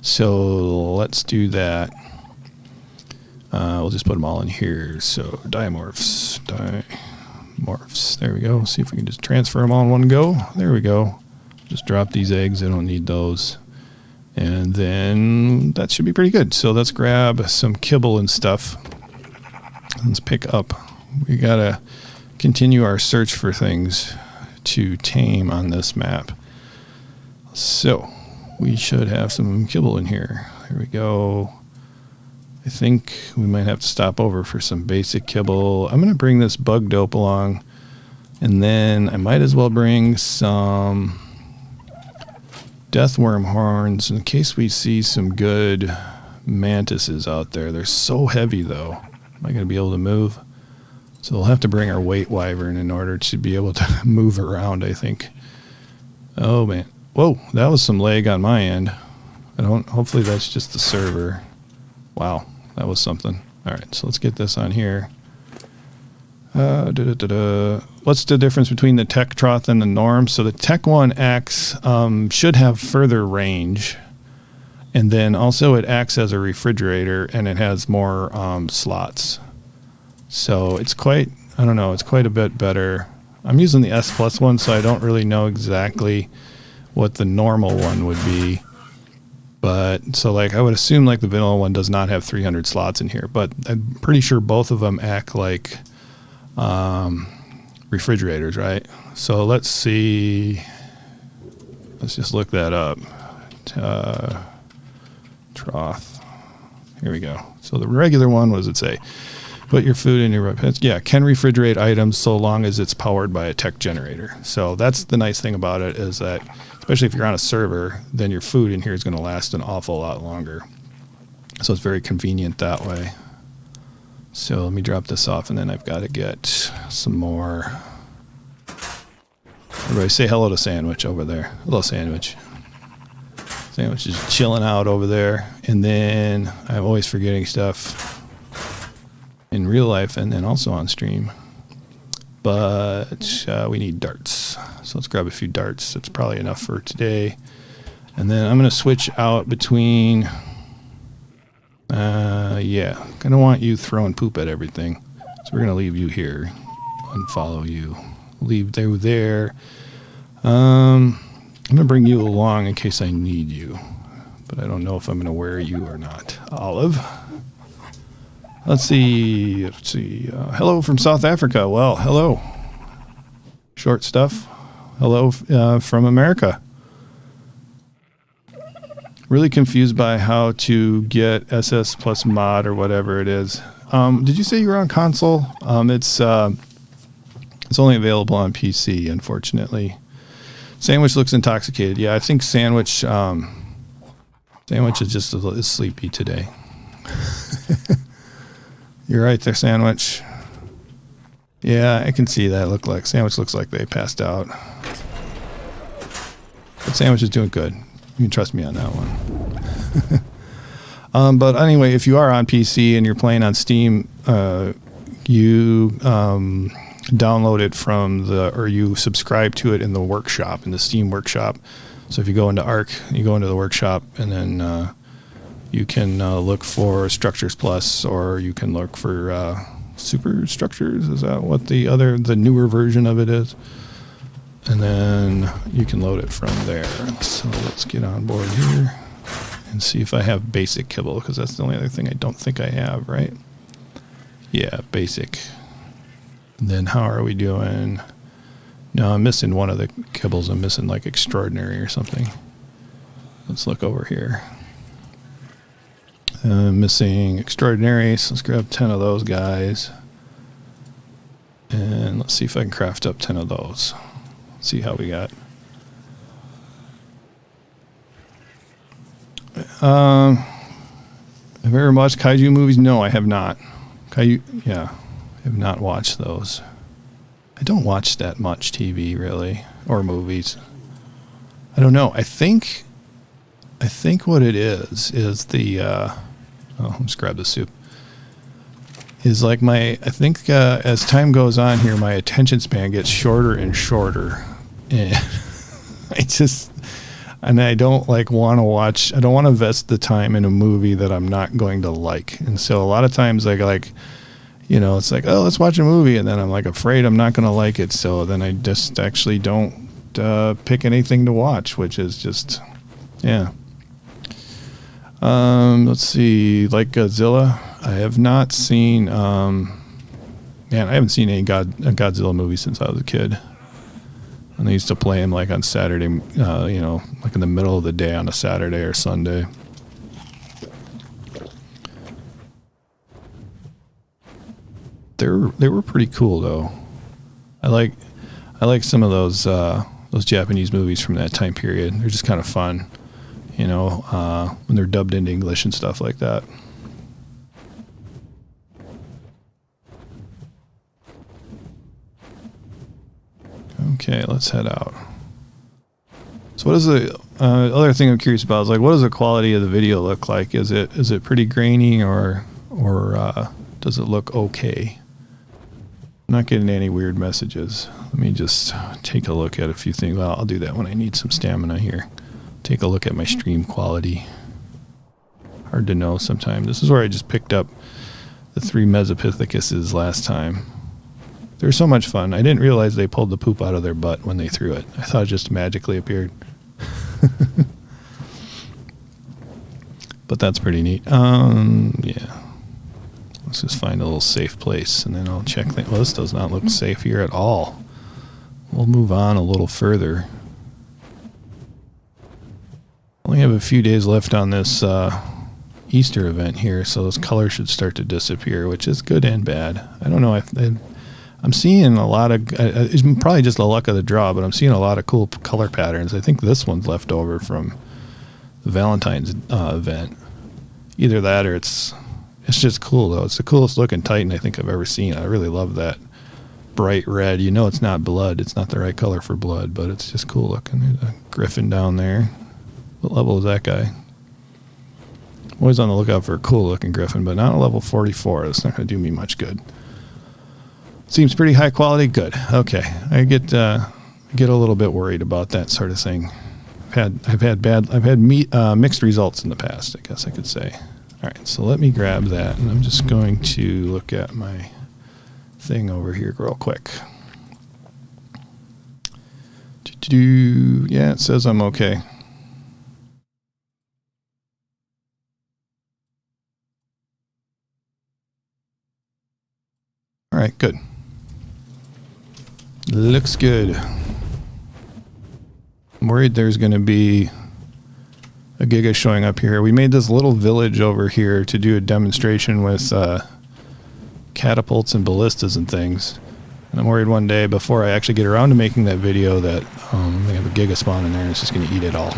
So let's do that. We'll just put them all in here. So Dimorphs. There we go. See if we can just transfer them all in one go. There we go. Just drop these eggs. I don't need those. And then that should be pretty good. So let's grab some kibble and stuff. Let's pick up. We gotta continue our search for things to tame on this map. So we should have some kibble in here. There we go. I think we might have to stop over for some basic kibble. I'm going to bring this bug dope along, and then I might as well bring some deathworm horns in case we see some good mantises out there. They're so heavy, though. Am I going to be able to move? So we'll have to bring our weight wyvern in order to be able to move around, I think. Oh, man. Whoa, that was some lag on my end. Hopefully that's just the server. Wow, that was something. All right, so let's get this on here. What's the difference between the tech trough and the norm? So the tech one acts, should have further range. And then also it acts as a refrigerator, and it has more slots. So it's quite, I don't know, it's quite a bit better. I'm using the S Plus one, so I don't really know exactly what the normal one would be. But so like I would assume like the vanilla one does not have 300 slots in here, but I'm pretty sure both of them act like refrigerators, right? So let's see. Let's just look that up. Trough. Here we go. So the regular one, what does it say? Put your food in your, yeah, can refrigerate items so long as it's powered by a tech generator. So that's the nice thing about it, is that especially if you're on a server, then your food in here is going to last an awful lot longer. So it's very convenient that way. So let me drop this off, and then I've got to get some more. Everybody say hello to Sandwich over there. Hello, Sandwich. Sandwich is chilling out over there. And then I'm always forgetting stuff in real life and then also on stream. But we need darts. So let's grab a few darts. That's probably enough for today. And then I'm going to switch out between... yeah, kind of want you throwing poop at everything. So we're going to leave you here. Unfollow you. Leave you there. I'm going to bring you along in case I need you. But I don't know if I'm going to wear you or not. Olive. Let's see. Hello from South Africa. Well, hello. Short stuff. Hello from America. Really confused by how to get SS plus mod or whatever it is. Did you say you were on console? It's only available on PC, unfortunately. Sandwich looks intoxicated. Yeah, I think Sandwich is just a little sleepy today. You're right there, Sandwich. Yeah, I can see that. Sandwich looks like they passed out. But Sandwich is doing good. You can trust me on that one. But anyway, if you are on PC and you're playing on Steam, you download it from or you subscribe to it in the workshop, in the Steam workshop. So if you go into Ark, you go into the workshop, and then you can look for Structures Plus, or you can look for Super Structures. Is that what the newer version of it is? And then you can load it from there. So let's get on board here and see if I have basic kibble, because that's the only other thing I don't think I have, right? Yeah, basic. And then how are we doing? No, I'm missing one of the kibbles. I'm missing like extraordinary or something. Let's look over here. Missing extraordinary, so let's grab 10 of those guys. And let's see if I can craft up 10 of those. See how we got. Have I ever watched kaiju movies? No, I have not. I have not watched those. I don't watch that much TV, really, or movies. I don't know. I think what it is the let's grab the soup. Is like I think as time goes on here, my attention span gets shorter and shorter, and I don't want to watch. I don't want to invest the time in a movie that I'm not going to like, and so a lot of times it's like, oh, let's watch a movie, and then I'm like afraid I'm not going to like it, so then I just actually don't pick anything to watch, which is just, yeah. Let's see, like Godzilla. I have not seen, I haven't seen any Godzilla movie since I was a kid. And I used to play him like on Saturday, like in the middle of the day on a Saturday or Sunday. were pretty cool though. I like some of those Japanese movies from that time period. They're just kind of fun, you know, when they're dubbed into English and stuff like that. Okay, let's head out. So what is the other thing I'm curious about is like, what does the quality of the video look like? Is it pretty grainy or does it look okay? I'm not getting any weird messages. Let me just take a look at a few things. Well, I'll do that when I need some stamina here. Take a look at my stream quality. Hard to know sometimes. This is where I just picked up the 3 Mesopithecus last time. They're so much fun. I didn't realize they pulled the poop out of their butt when they threw it. I thought it just magically appeared. But that's pretty neat. Yeah. Let's just find a little safe place, and then I'll check things. Well, this does not look safe here at all. We'll move on a little further. Only have a few days left on this Easter event here, so those colors should start to disappear, which is good and bad. I don't know if I'm seeing a lot of, it's probably just the luck of the draw, but I'm seeing a lot of cool color patterns. I think this one's left over from the Valentine's event. Either that or it's just cool, though. It's the coolest looking Titan I think I've ever seen. I really love that bright red. You know it's not blood. It's not the right color for blood, but it's just cool looking. There's a griffin down there. What level is that guy? I'm always on the lookout for a cool looking griffin, but not a level 44. That's not going to do me much good. Seems pretty high quality. Good. Okay. I get a little bit worried about that sort of thing. I've had mixed results in the past, I guess I could say. All right, so let me grab that, and I'm just going to look at my thing over here real quick. Yeah, it says I'm okay. All right, good. Looks good. I'm worried there's going to be a Giga showing up here. We made this little village over here to do a demonstration with catapults and ballistas and things. And I'm worried one day before I actually get around to making that video that they have a Giga spawn in there and it's just going to eat it all.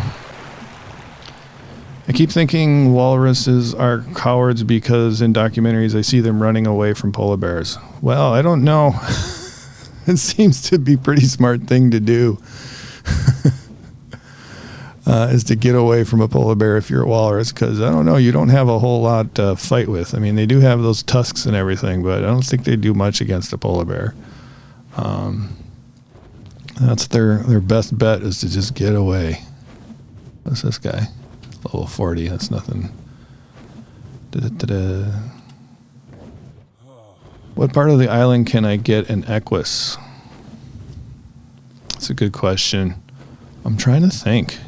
I keep thinking walruses are cowards because in documentaries I see them running away from polar bears. Well, I don't know. It seems to be a pretty smart thing to do. Is to get away from a polar bear if you're a walrus, because I don't know, you don't have a whole lot to fight with. I mean, they do have those tusks and everything, but I don't think they do much against a polar bear. That's their best bet, is to just get away. What's this guy? Level 40, that's nothing. Da-da-da-da. What part of the island can I get an Equus? That's a good question. I'm trying to think.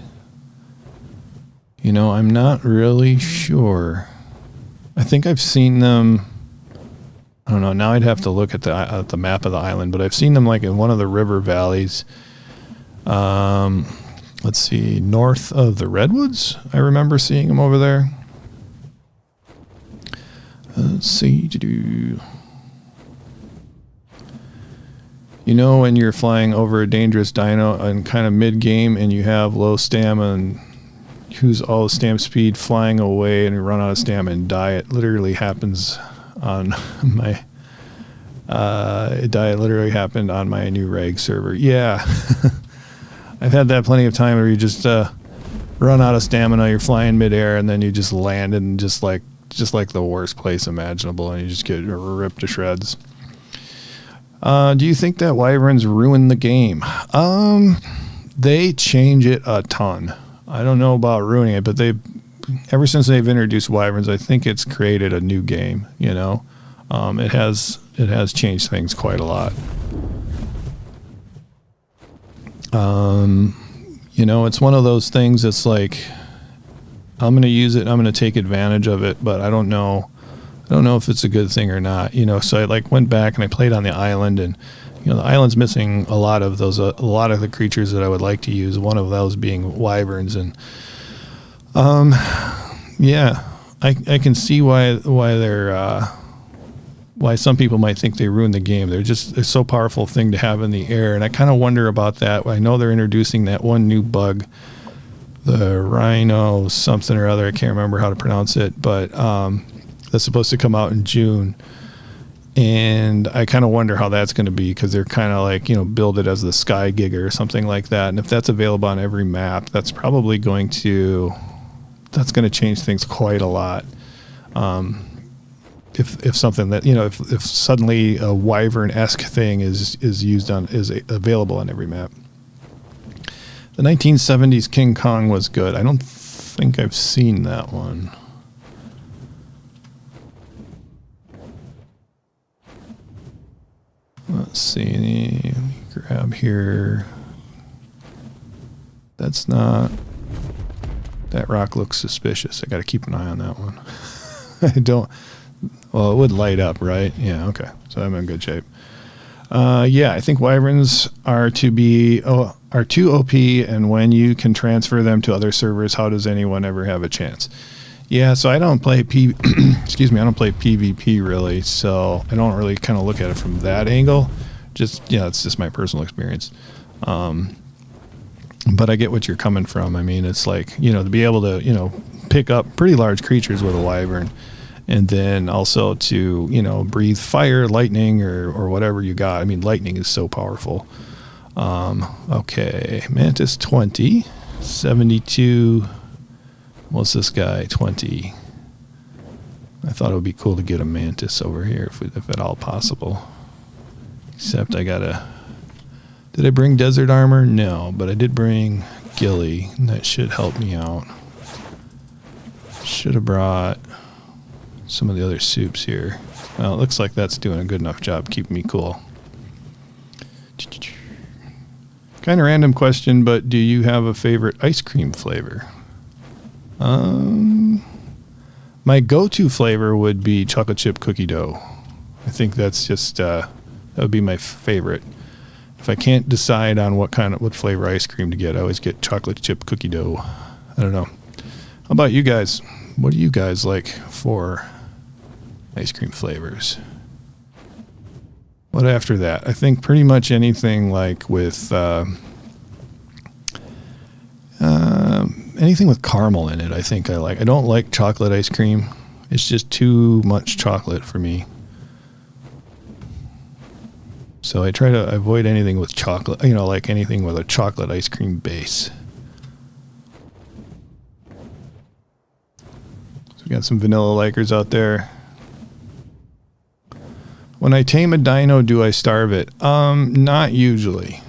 You know, I'm not really sure. I think I've seen them. I don't know. Now I'd have to look at the map of the island, but I've seen them like in one of the river valleys. Let's see, north of the Redwoods. I remember seeing them over there. Let's see. You know, when you're flying over a dangerous dino and kind of mid-game and you have low stamina and use all the stamp speed flying away and you run out of stamina and die, it literally happens on my it literally happened on my new reg server. Yeah. I've had that plenty of time where you just run out of stamina, you're flying midair, and then you just land in just like the worst place imaginable, and you just get ripped to shreds. Do you think that wyverns ruin the game? They change it a ton. I don't know about ruining it, but ever since they've introduced wyverns, I think it's created a new game. You know, it has changed things quite a lot. You know, it's one of those things that's like, I'm going to use it, I'm going to take advantage of it, but I don't know if it's a good thing or not. You know, so I like went back and I played on the island, and you know, the island's missing a lot of those, a lot of the creatures that I would like to use. One of those being wyverns, and yeah, I can see why they're why some people might think they ruined the game. They're just a so powerful thing to have in the air, and I kind of wonder about that. I know they're introducing that one new bug, the rhino something or other. I can't remember how to pronounce it, but that's supposed to come out in June. And I kind of wonder how that's going to be, because they're kind of like, build it as the Sky Giga or something like that. And if that's available on every map, that's probably going to change things quite a lot. If something that, if suddenly a Wyvern-esque thing is available on every map. The 1970s King Kong was good. I don't think I've seen that one. Let's see. Let me grab here. That's not. That rock looks suspicious. I got to keep an eye on that one. I don't. Well, it would light up, right? Yeah. Okay. So I'm in good shape. Yeah, I think Wyverns are too OP, and when you can transfer them to other servers, how does anyone ever have a chance? Yeah, so I don't play excuse me, I don't play PvP really, so I don't really kind of look at it from that angle. Just, it's just my personal experience. But I get what you're coming from. I mean, it's like, to be able to, pick up pretty large creatures with a Wyvern, and then also to, breathe fire, lightning, or whatever you got. I mean, lightning is so powerful. Okay, Mantis 20, 72... What's this guy? 20. I thought it would be cool to get a Mantis over here if at all possible. Except I gotta... Did I bring desert armor? No, but I did bring Gilly, and that should help me out. Should have brought some of the other soups here. Well, it looks like that's doing a good enough job keeping me cool. Kind of random question, but do you have a favorite ice cream flavor? My go-to flavor would be chocolate chip cookie dough. I think that's just that would be my favorite. If I can't decide on what flavor ice cream to get, I always get chocolate chip cookie dough. I don't know. How about you guys? What do you guys like for ice cream flavors? What after that? I think pretty much anything like with anything with caramel in it, I think I like. I don't like chocolate ice cream. It's just too much chocolate for me. So I try to avoid anything with chocolate, like anything with a chocolate ice cream base. So we got some vanilla likers out there. When I tame a dino, do I starve it? Not usually.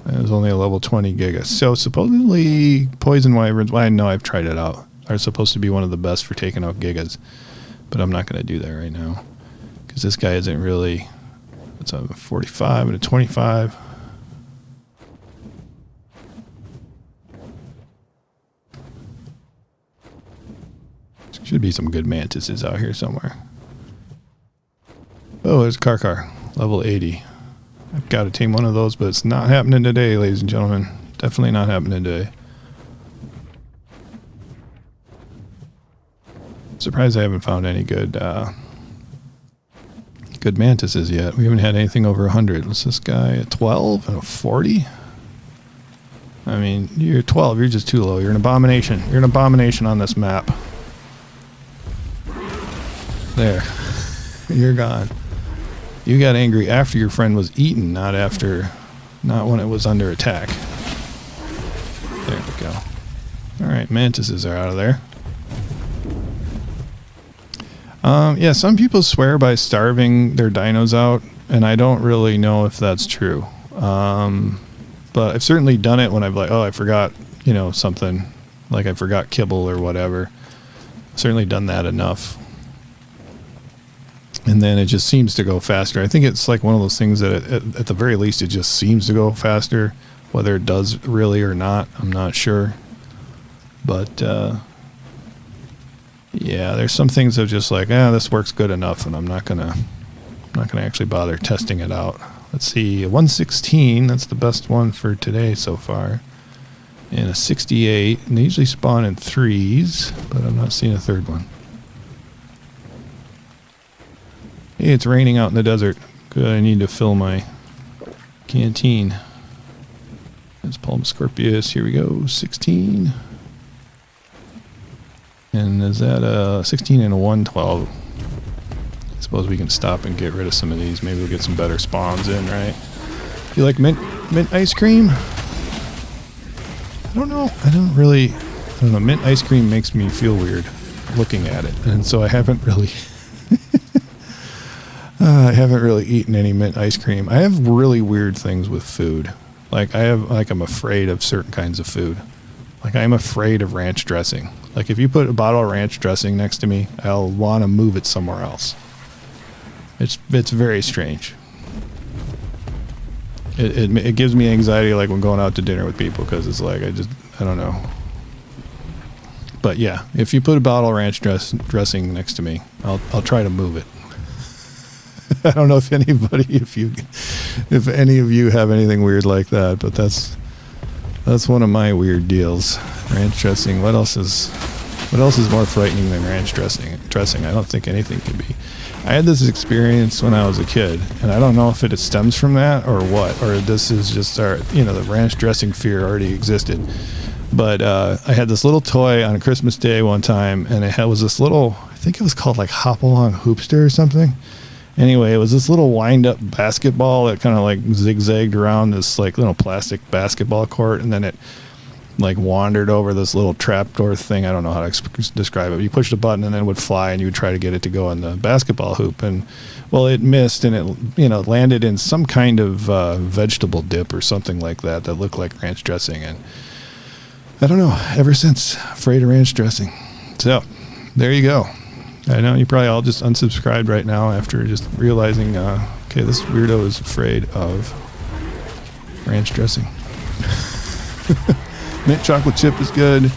It was only a level 20 giga. So supposedly poison wyverns, well, I know I've tried it out, are supposed to be one of the best for taking out gigas. But I'm not going to do that right now. Because this guy isn't really... It's a 45 and a 25. Should be some good mantises out here somewhere. Oh, there's Karkar, level 80. I've got to tame one of those, but it's not happening today, ladies and gentlemen. Definitely not happening today. Surprised I haven't found any good good mantises yet. We haven't had anything over 100. What's this guy? A 12 and a 40? I mean, you're 12. You're just too low. You're an abomination. You're an abomination on this map. There. You're gone. You got angry after your friend was eaten, not when it was under attack. There we go. Alright, mantises are out of there. Yeah, some people swear by starving their dinos out, and I don't really know if that's true. But I've certainly done it when I've I forgot, something. Like I forgot kibble or whatever. I've certainly done that enough. And then it just seems to go faster. I think it's like one of those things that at the very least it just seems to go faster. Whether it does really or not, I'm not sure. But yeah, there's some things that are just like, this works good enough, and I'm not gonna actually bother testing it out. Let's see, a 116, that's the best one for today so far. And a 68, and they usually spawn in 3s, but I'm not seeing a third one. Hey, it's raining out in the desert. Good, I need to fill my canteen. That's Palm Scorpius. Here we go. 16. And is that a 16 and a 112? I suppose we can stop and get rid of some of these. Maybe we'll get some better spawns in, right? You like mint ice cream? I don't know. I don't know. Mint ice cream makes me feel weird looking at it. And so I haven't really eaten any mint ice cream. I have really weird things with food. I'm afraid of certain kinds of food. Like I'm afraid of ranch dressing. Like if you put a bottle of ranch dressing next to me, I'll want to move it somewhere else. It's very strange. It gives me anxiety like when going out to dinner with people because it's like I don't know. But yeah, if you put a bottle of ranch dressing next to me, I'll try to move it. I don't know if any of you have anything weird like that, but that's one of my weird deals. Ranch dressing. What else is more frightening than ranch dressing? I don't think anything could be. I had this experience when I was a kid, and I don't know if it stems from that or what, or this is just the ranch dressing fear already existed. But I had this little toy on Christmas Day one time, and it was this little, I think it was called like Hop Along Hoopster or something. Anyway, it was this little wind-up basketball that kind of like zigzagged around this like little plastic basketball court, and then it like wandered over this little trapdoor thing. I don't know how to describe it. You pushed a button and then it would fly, and you would try to get it to go on the basketball hoop. And well, it missed, and it landed in some kind of vegetable dip or something like that looked like ranch dressing. And I don't know. Ever since, afraid of ranch dressing. So there you go. I know you probably all just unsubscribed right now after just realizing, okay, this weirdo is afraid of ranch dressing. Mint chocolate chip is good.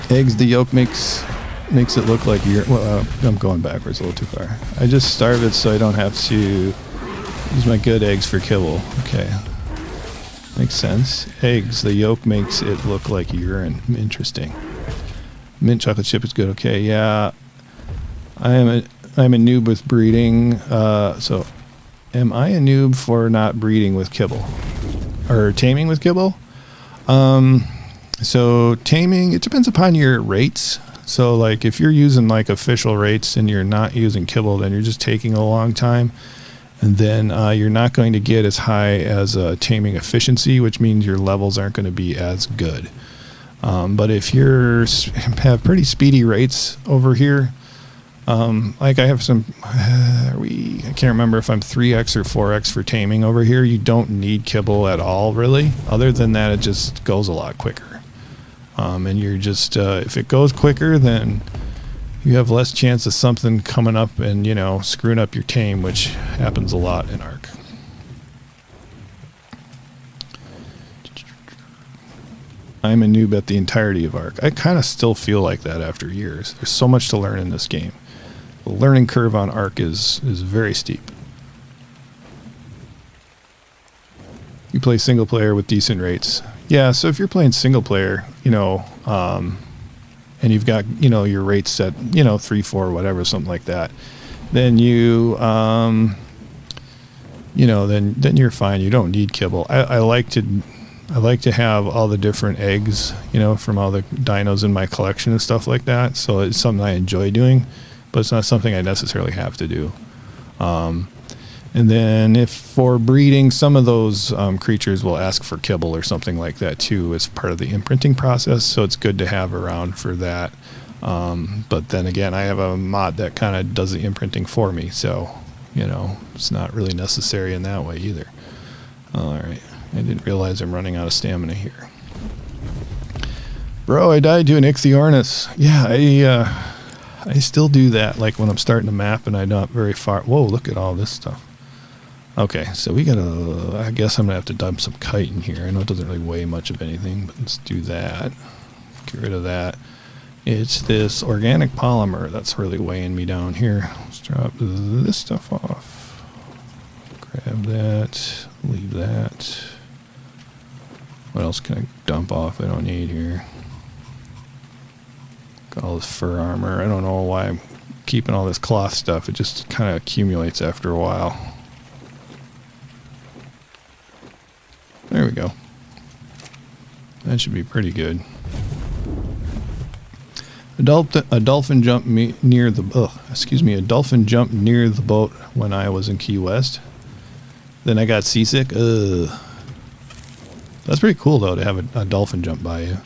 Eggs, the yolk makes it look like I'm going backwards a little too far. I just starve it so I don't have to use my good eggs for kibble. Okay. Makes sense. Eggs, the yolk makes it look like urine. Interesting. Mint chocolate chip is good. Okay, yeah. I'm a noob with breeding. So am I a noob for not breeding with kibble? Or taming with kibble? So taming, it depends upon your rates. So like if you're using like official rates and you're not using kibble, then you're just taking a long time. And then you're not going to get as high as taming efficiency, which means your levels aren't going to be as good. But if you have pretty speedy rates over here, like I have some, I can't remember if I'm 3x or 4x for taming over here. You don't need kibble at all, really. Other than that, it just goes a lot quicker. And you're just, if it goes quicker, then you have less chance of something coming up and, screwing up your tame, which happens a lot in Ark. I'm a noob at the entirety of Ark. I kind of still feel like that after years. There's so much to learn in this game. The learning curve on Ark is very steep. You play single player with decent rates. Yeah, so if you're playing single player, and you've got, your rates set, 3, 4, whatever, something like that, then then you're fine. You don't need kibble. I like to have all the different eggs, from all the dinos in my collection and stuff like that. So it's something I enjoy doing, but it's not something I necessarily have to do. And then if for breeding, some of those creatures will ask for kibble or something like that too as part of the imprinting process. So it's good to have around for that. But then again, I have a mod that kind of does the imprinting for me. So, it's not really necessary in that way either. All right. I didn't realize I'm running out of stamina here. Bro, I died to an Ichthyornis. Yeah, I still do that, like when I'm starting a map and I'm not very far. Whoa, look at all this stuff. Okay, so I guess I'm going to have to dump some kite in here. I know it doesn't really weigh much of anything, but let's do that. Get rid of that. It's this organic polymer that's really weighing me down here. Let's drop this stuff off. Grab that. Leave that. What else can I dump off I don't need here? Got all this fur armor. I don't know why I'm keeping all this cloth stuff. It just kind of accumulates after a while. There we go. That should be pretty good. A dolphin jumped near the a dolphin jumped near the boat when I was in Key West. Then I got seasick. That's pretty cool though to have a dolphin jump by you.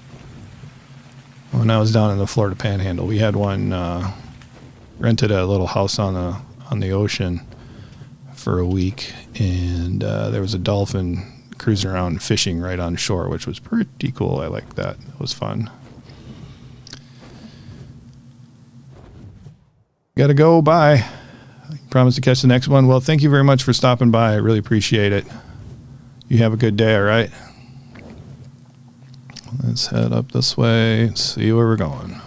When I was down in the Florida Panhandle, we had one rented a little house on the ocean for a week, and there was a dolphin cruising around fishing right on shore, which was pretty cool. I liked that. It was fun. Gotta go. Bye. I promise to catch the next one. Well, thank you very much for stopping by. I really appreciate it. You have a good day, all right? Let's head up this way and see where we're going.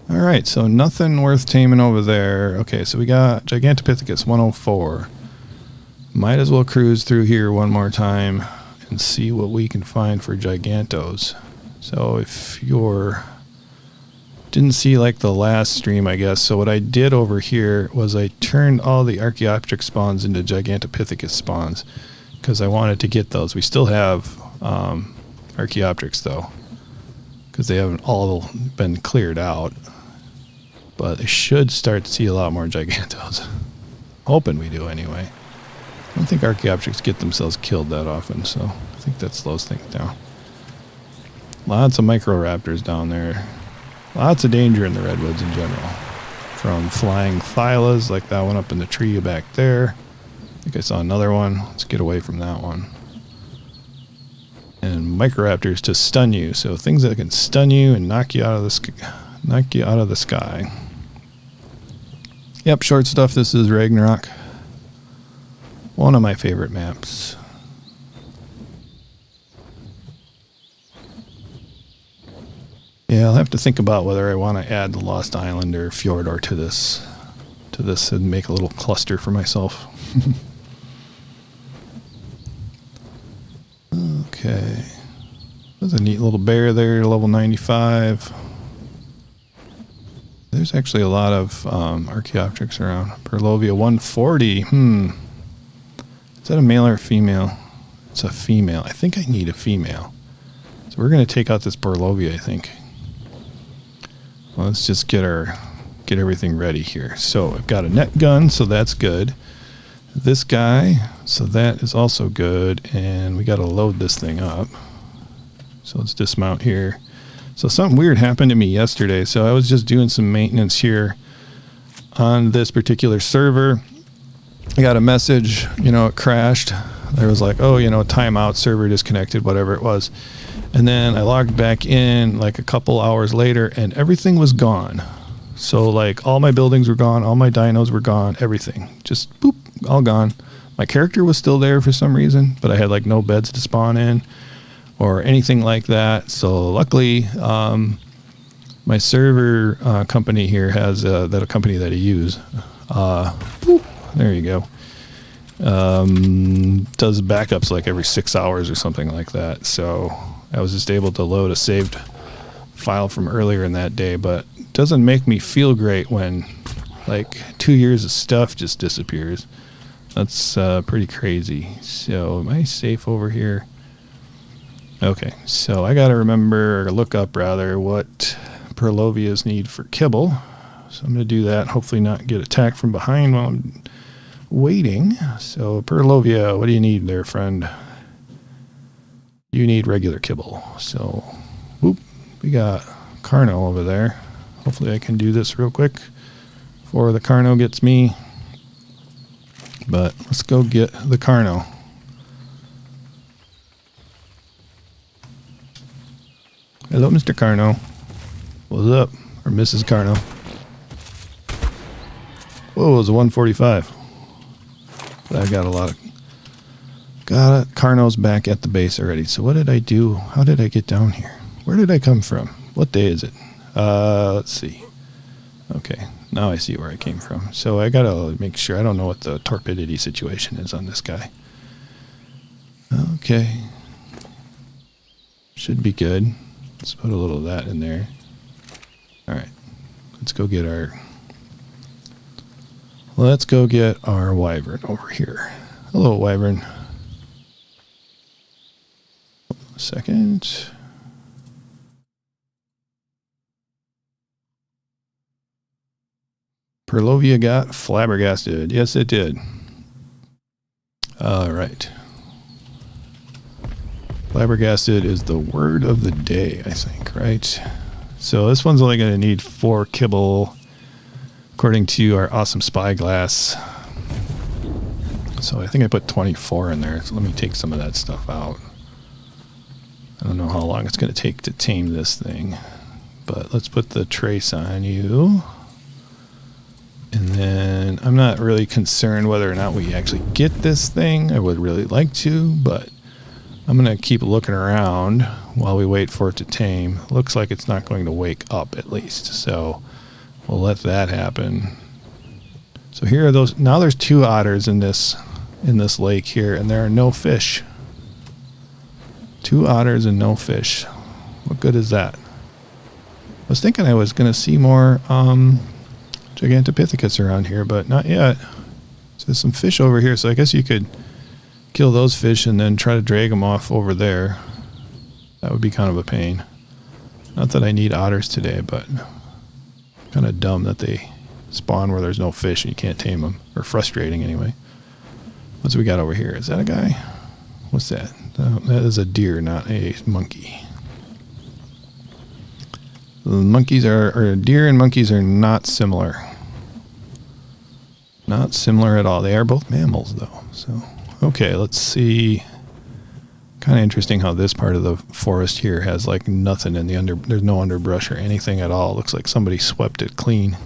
All right, so nothing worth taming over there. Okay, so we got Gigantopithecus 104. Might as well cruise through here one more time and see what we can find for Gigantos. So if you're... Didn't see like the last stream, I guess. So what I did over here was I turned all the Archaeopteryx spawns into Gigantopithecus spawns because I wanted to get those. We still have Archaeopteryx though, because they haven't all been cleared out. But I should start to see a lot more Gigantos. Hoping we do anyway. I don't think Archaeopteryx get themselves killed that often, so I think that slows things down. Lots of Microraptors down there. Lots of danger in the redwoods in general. From flying thylas like that one up in the tree back there. I think I saw another one. Let's get away from that one. And Microraptors to stun you. So things that can stun you and knock you out of the sky. Yep, short stuff. This is Ragnarok. One of my favorite maps. Yeah, I'll have to think about whether I want to add the Lost Island or Fjordor to this and make a little cluster for myself. Okay. There's a neat little bear there, level 95. There's actually a lot of Archaeopteryx around. Perlovia 140. Is that a male or a female? It's a female. I think I need a female. So we're going to take out this Perlovia, I think. Well, let's just get everything ready here. So I've got a net gun, so that's good. This guy, so that is also good. And we got to load this thing up. So let's dismount here. So something weird happened to me yesterday. So I was just doing some maintenance here on this particular server. I got a message, it crashed. There was like, timeout, server disconnected, whatever it was. And then I logged back in like a couple hours later and everything was gone. So like all my buildings were gone, all my dinos were gone, everything. Just boop, all gone. My character was still there for some reason, but I had like no beds to spawn in or anything like that. So luckily, my server company here has that a company that I use. Boop, there you go. Does backups like every 6 hours or something like that. So I was just able to load a saved file from earlier in that day, but it doesn't make me feel great when like 2 years of stuff just disappears. That's pretty crazy. So am I safe over here? Okay, so I gotta remember, or look up rather, what Perlovias need for kibble. So I'm gonna do that, hopefully not get attacked from behind while I'm waiting. So Perlovia, what do you need there, friend? You need regular kibble. So, whoop, we got Carno over there. Hopefully I can do this real quick before the Carno gets me. But let's go get the Carno. Hello, Mr. Carno. What's up? Or Mrs. Carno. Whoa, it was a 145. But I got a lot of... Got it. Carno's back at the base already. So what did I do? How did I get down here? Where did I come from? What day is it? Let's see. Okay, now I see where I came from. So I gotta make sure. I don't know what the torpidity situation is on this guy. Okay. Should be good. Let's put a little of that in there. Alright. Let's go get our Let's go get our wyvern over here. Hello, wyvern. Second. Perlovia got flabbergasted. Yes, it did. All right. Flabbergasted is the word of the day, I think, right? So this one's only going to need 4 kibble, according to our awesome spyglass. So I think I put 24 in there. So let me take some of that stuff out. I don't know how long it's going to take to tame this thing, but let's put the trace on you. And then I'm not really concerned whether or not we actually get this thing. I would really like to, but I'm going to keep looking around while we wait for it to tame. Looks like it's not going to wake up at least, so we'll let that happen. So here are those. Now there's 2 otters in this lake here, and there are no fish. 2 otters and no fish. What good is that? I was thinking I was going to see more Gigantopithecus around here, but not yet. So there's some fish over here, so I guess you could kill those fish and then try to drag them off over there. That would be kind of a pain. Not that I need otters today, but kind of dumb that they spawn where there's no fish and you can't tame them. Or frustrating anyway. What's we got over here? Is that a guy? What's that? That is a deer, not a monkey. The monkeys or deer and monkeys are not similar. Not similar at all. They are both mammals, though. So, okay, let's see. Kind of interesting how this part of the forest here has like nothing in the there's no underbrush or anything at all. Looks like somebody swept it clean.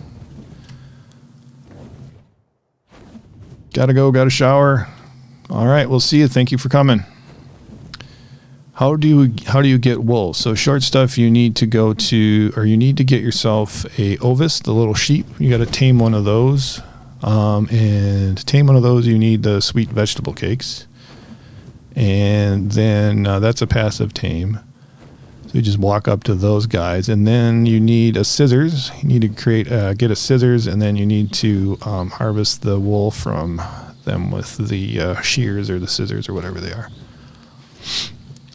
Gotta go, gotta shower. All right, we'll see you. Thank you for coming. How do you get wool? So short stuff, you need to go to, or you need to get yourself a ovis, the little sheep. You got to tame one of those. And to tame one of those, you need the sweet vegetable cakes. And then that's a passive tame. So you just walk up to those guys, and then you need a scissors. You need to get a scissors, and then you need to harvest the wool from them with the shears or the scissors or whatever they are.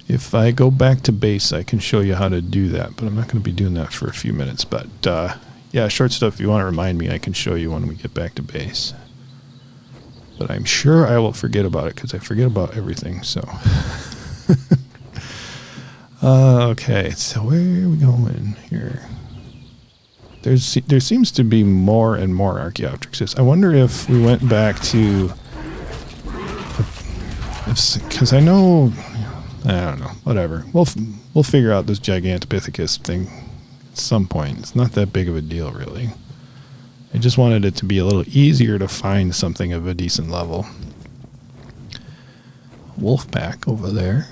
If I go back to base, I can show you how to do that, but I'm not going to be doing that for a few minutes. But yeah, short stuff, if you want to remind me, I can show you when we get back to base. But I'm sure I will forget about it because I forget about everything. So, okay, so where are we going here? There seems to be more and more Archaeopteryxes. I wonder if we went back to, because I know, I don't know, whatever. We'll figure out this Gigantopithecus thing at some point. It's not that big of a deal, really. I just wanted it to be a little easier to find something of a decent level. Wolf pack over there.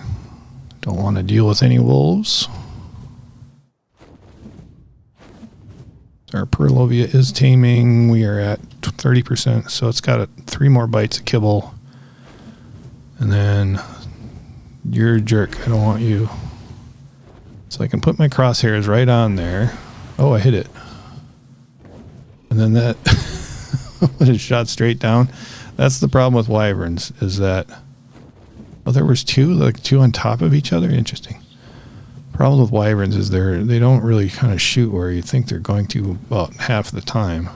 Don't want to deal with any wolves. Our Perlovia is taming. We are at 30%, so it's got 3 more bites of kibble. And then you're a jerk. I don't want you. So I can put my crosshairs right on there. Oh, I hit it. And then that when it shot straight down. That's the problem with wyverns, is that, oh, there was 2, like 2 on top of each other. Interesting. Problem with wyverns is they don't really kind of shoot where you think they're going to about half the time.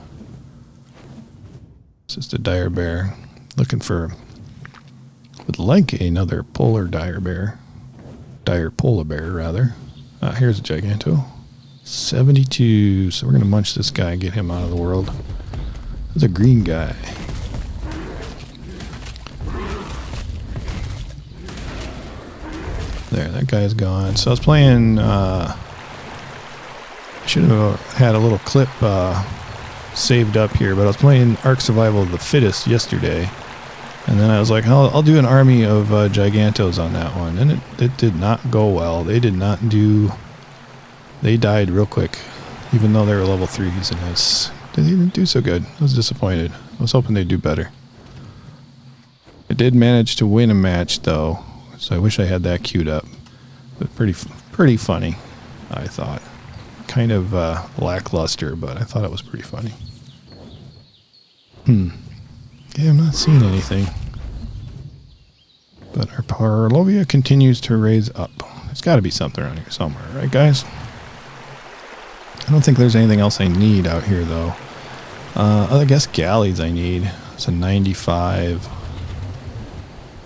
It's just a dire bear. Looking for, would like another polar dire bear. Dire polar bear, rather. Here's a Giganto. 72. So we're going to munch this guy and get him out of the world. There's a green guy. There, that guy's gone. So I was playing, I should have had a little clip saved up here, but I was playing Ark Survival the Fittest yesterday. And then I was like, I'll do an army of Gigantos on that one. And it did not go well. They died real quick, even though they were level 3s, and they didn't do so good. I was disappointed. I was hoping they'd do better. I did manage to win a match, though, so I wish I had that queued up. But pretty funny, I thought. Kind of lackluster, but I thought it was pretty funny. Okay, I'm not seeing anything. But our Parlovia continues to raise up. There's got to be something around here somewhere, right, guys? I don't think there's anything else I need out here, though. I guess galleys I need. It's a 95.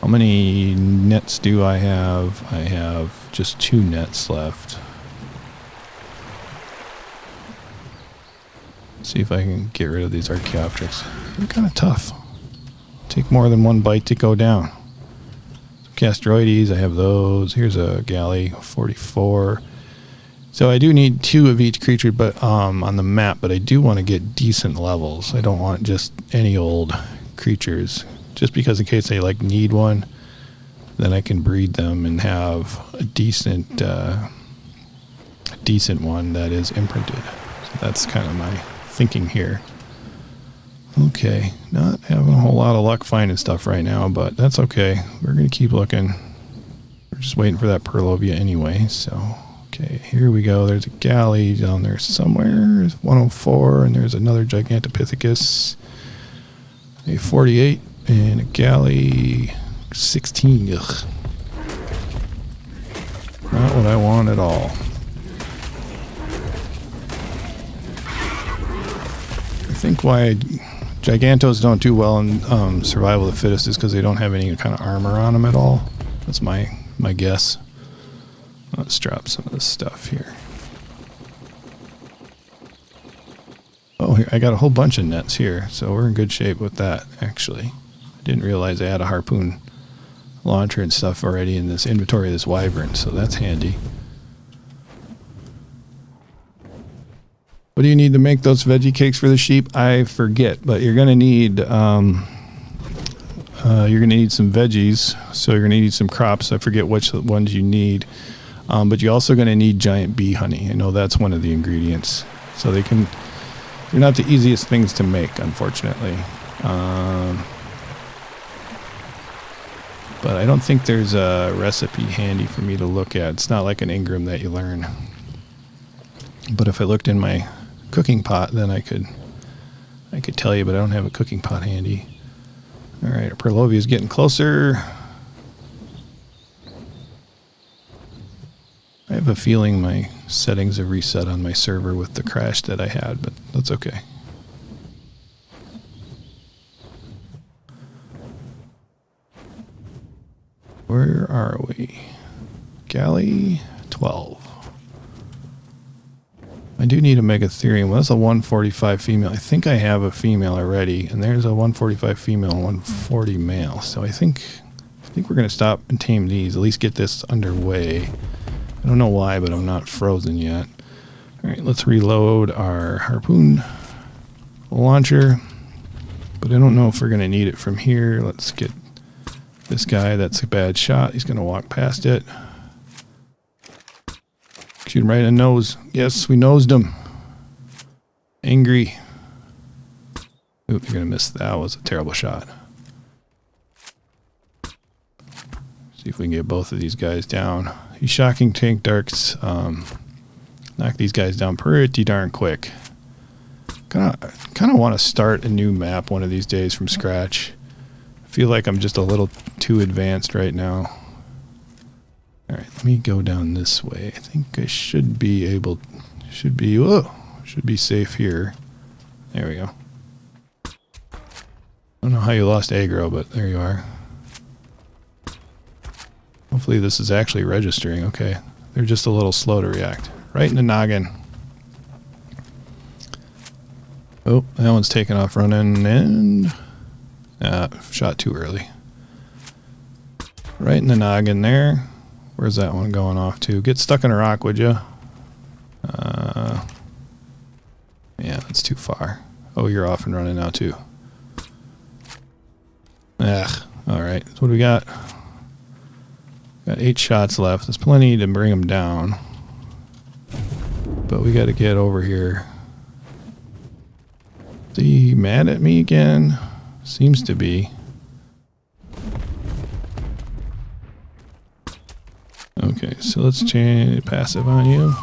How many nets do I have? I have just 2 nets left. See if I can get rid of these Archaeopteryx. They're kind of tough. Take more than 1 bite to go down. Castroides, I have those. Here's a galley, 44. So I do need 2 of each creature, but on the map. But I do want to get decent levels. I don't want just any old creatures. Just because in case I need one, then I can breed them and have a decent one that is imprinted. So that's kind of my thinking here. Okay, not having a whole lot of luck finding stuff right now, but that's okay. We're going to keep looking. We're just waiting for that Parlovia anyway, so... Okay, here we go. There's a galley down there somewhere. There's 104, and there's another Gigantopithecus. A 48, and a galley 16. Ugh. Not what I want at all. I think why Gigantos don't do well in Survival of the Fittest is because they don't have any kind of armor on them at all. That's my guess. Let's drop some of this stuff here. Oh, here I got a whole bunch of nets here, so we're in good shape with that, actually. I didn't realize I had a harpoon launcher and stuff already in this inventory of this wyvern, so that's handy. What do you need to make those veggie cakes for the sheep? I forget, but you're going to need some veggies, so you're going to need some crops. I forget which ones you need. But you're also going to need giant bee honey. I know that's one of the ingredients. So they're not the easiest things to make, unfortunately. But I don't think there's a recipe handy for me to look at. It's not like an Ingram that you learn. But if I looked in my cooking pot, then I could tell you, but I don't have a cooking pot handy. All right, our Parlovia is getting closer. I have a feeling my settings have reset on my server with the crash that I had, but that's okay. Where are we? Galley 12. I do need a Megatherium. Well, that's a 145 female. I think I have a female already, and there's a 145 female and 140 male. So I think we're going to stop and tame these, at least get this underway. I don't know why, but I'm not frozen yet. All right, let's reload our harpoon launcher. But I don't know if we're going to need it from here. Let's get this guy. That's a bad shot. He's going to walk past it. Shoot him right in the nose. Yes, we nosed him. Angry. Oop, you're going to miss. That was a terrible shot. See if we can get both of these guys down. These shocking tank darks knock these guys down pretty darn quick. Kind of want to start a new map one of these days from scratch. I feel like I'm just a little too advanced right now. All right, let me go down this way. I think I should be safe here. There we go. I don't know how you lost aggro, but there you are. Hopefully this is actually registering. Okay, they're just a little slow to react. Right in the noggin. Oh, that one's taking off running and shot too early. Right in the noggin there. Where's that one going off to? Get stuck in a rock, would you? Yeah, that's too far. Oh, you're off and running now too. Ugh. All right. So what do we got? Got 8 shots left. There's plenty to bring them down. But we got to get over here. Is he mad at me again? Seems to be. Okay, so let's change passive on you.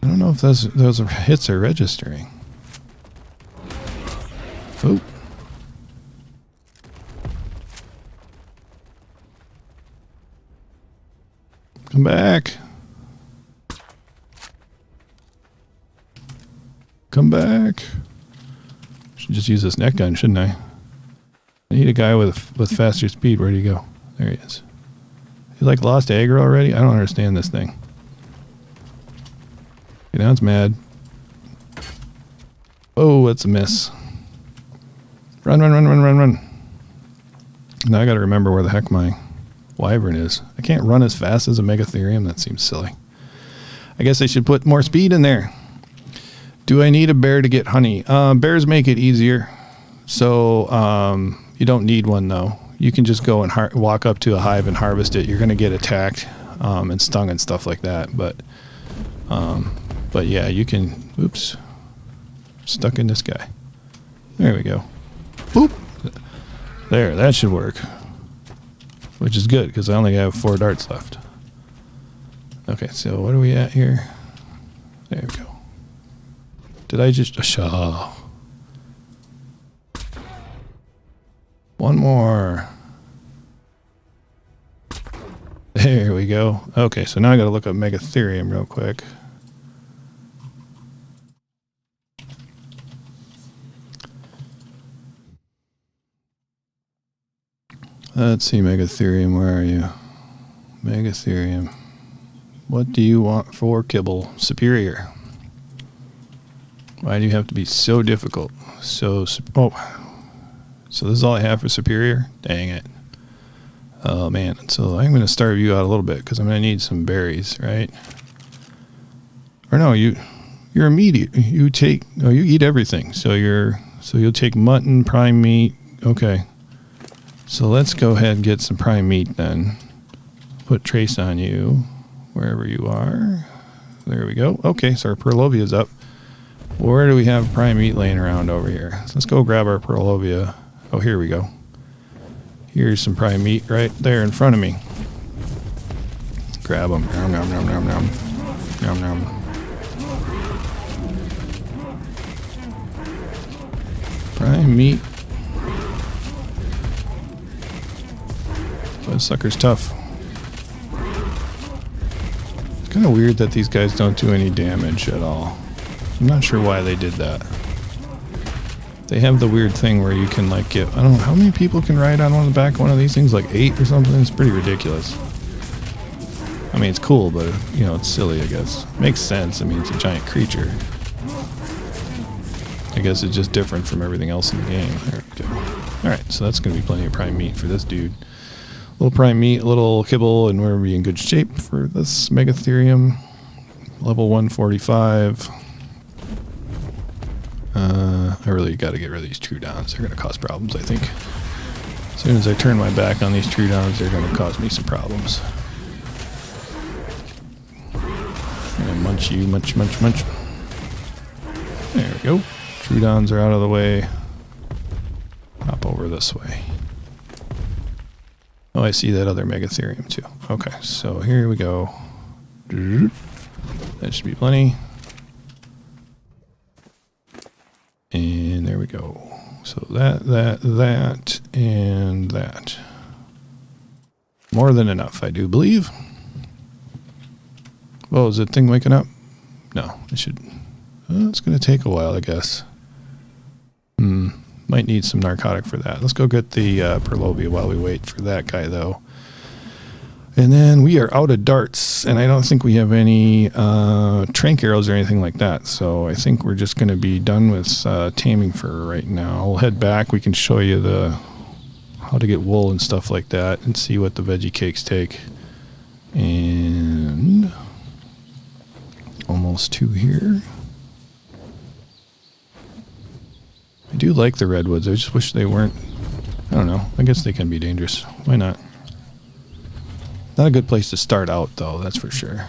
I don't know if those hits are registering. Come back. Come back. Should just use this net gun, shouldn't I? I need a guy with faster speed. Where'd he go? There he is. He like lost aggro already? I don't understand this thing. Okay, now it's mad. Oh, that's a miss. Run, run, run, run, run, run. Now I gotta remember where the heck my wyvern is. I can't run as fast as a Megatherium. That seems silly. I guess I should put more speed in there. Do I need a bear to get honey? Bears make it easier. So you don't need one though. You can just go and walk up to a hive and harvest it. You're going to get attacked and stung and stuff like that. But yeah, you can. Oops, stuck in this guy. There we go. Boop. There, that should work. Which is good because I only have 4 darts left. Okay, so what are we at here? There we go. Did I just... One more. There we go. Okay, so now I got to look up Megatherium real quick. Let's see, Megatherium, where are you? Megatherium. What do you want for kibble? Superior. Why do you have to be so difficult? So this is all I have for superior? Dang it. Oh man, so I'm going to starve you out a little bit because I'm going to need some berries, right? Or no, you're immediate. You eat everything. So you'll take mutton, prime meat. Okay. So let's go ahead and get some prime meat then. Put trace on you wherever you are. There we go. Okay, so our Purlovia is up. Where do we have prime meat laying around over here? So let's go grab our Purlovia. Oh, here we go. Here's some prime meat right there in front of me. Grab them. Nom, nom, nom, nom, nom. Nom, nom. Prime meat. That sucker's tough. It's kind of weird that these guys don't do any damage at all. I'm not sure why they did that. They have the weird thing where you can like get, I don't know, how many people can ride on the back of one of these things? Like 8 or something? It's pretty ridiculous. I mean, it's cool, but, you know, it's silly, I guess. Makes sense. I mean, it's a giant creature. I guess it's just different from everything else in the game. There we go. Alright, so that's going to be plenty of prime meat for this dude. A little prime meat, a little kibble, and we're going to be in good shape for this Megatherium. Level 145. I really got to get rid of these Troodons. They're going to cause problems, I think. As soon as I turn my back on these Troodons, they're going to cause me some problems. I'm going to munch you, munch, munch, munch. There we go. Troodons are out of the way. Hop over this way. Oh, I see that other Megatherium too. Okay, so here we go. That should be plenty. And there we go. So that, and that. More than enough, I do believe. Oh, is that thing waking up? No, it should. It's going to take a while, I guess. Might need some narcotic for that. Let's go get the Purlovia while we wait for that guy, though. And then we are out of darts, and I don't think we have any trank arrows or anything like that. So I think we're just going to be done with taming for right now. We'll head back. We can show you how to get wool and stuff like that and see what the veggie cakes take. And almost 2 here. I do like the redwoods. I just wish they weren't. I don't know. I guess they can be dangerous. Why not? Not a good place to start out, though, that's for sure.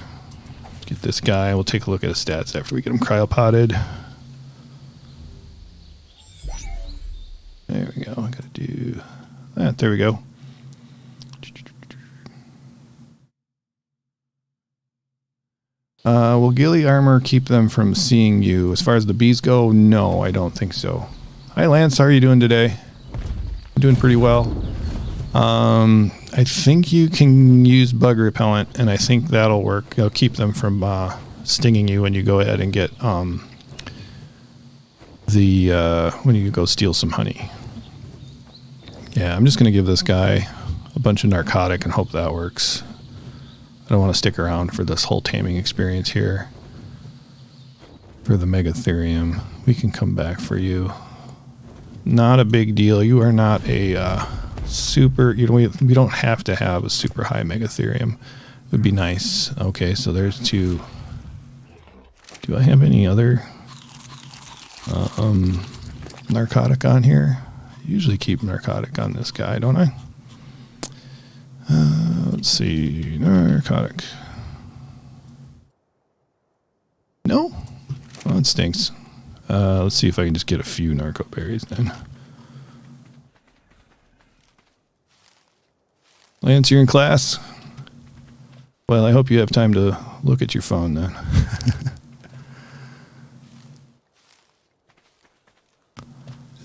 Get this guy. We'll take a look at his stats after we get him cryopotted. There we go. I gotta do that. There we go. Will ghillie armor keep them from seeing you? As far as the bees go, no, I don't think so. Hi, Lance. How are you doing today? I'm doing pretty well. I think you can use bug repellent, and I think that'll work. It'll keep them from stinging you when you go ahead and get when you go steal some honey. Yeah, I'm just going to give this guy a bunch of narcotic and hope that works. I don't want to stick around for this whole taming experience here. For the Megatherium, we can come back for you. Not a big deal. You are not a super, we don't have to have a super high Megatherium. It would be nice. Okay, so there's 2. Do I have any other narcotic on here? I usually keep narcotic on this guy, don't I? Let's see. Narcotic. No? Well, it stinks. Let's see if I can just get a few narco berries then. Lance, you're in class? Well, I hope you have time to look at your phone then.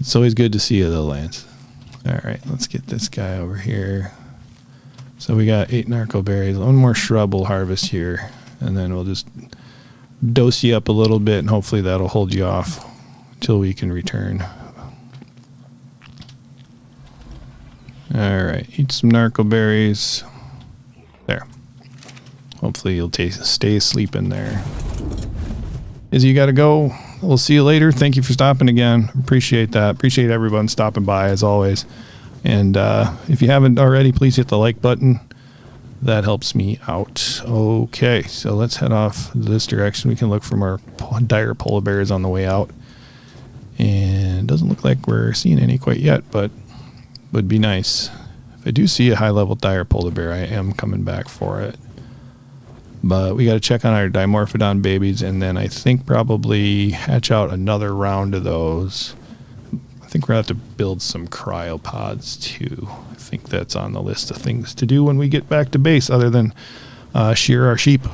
It's always good to see you though, Lance. All right, let's get this guy over here. So we got 8 narco berries. 1 more shrub we'll harvest here, and then we'll just dose you up a little bit, and hopefully that'll hold you off until we can return. All right, eat some narco berries. There. Hopefully you'll stay asleep in there. Izzy, you got to go. We'll see you later. Thank you for stopping again. Appreciate that. Appreciate everyone stopping by as always. And if you haven't already, please hit the like button. That helps me out. Okay, so let's head off this direction. We can look for more dire polar bears on the way out. And it doesn't look like we're seeing any quite yet, but would be nice. If I do see a high-level dire polar bear, I am coming back for it. But we got to check on our Dimorphodon babies, and then I think probably hatch out another round of those. I think we're going to have to build some cryopods too. I think that's on the list of things to do when we get back to base, other than shear our sheep.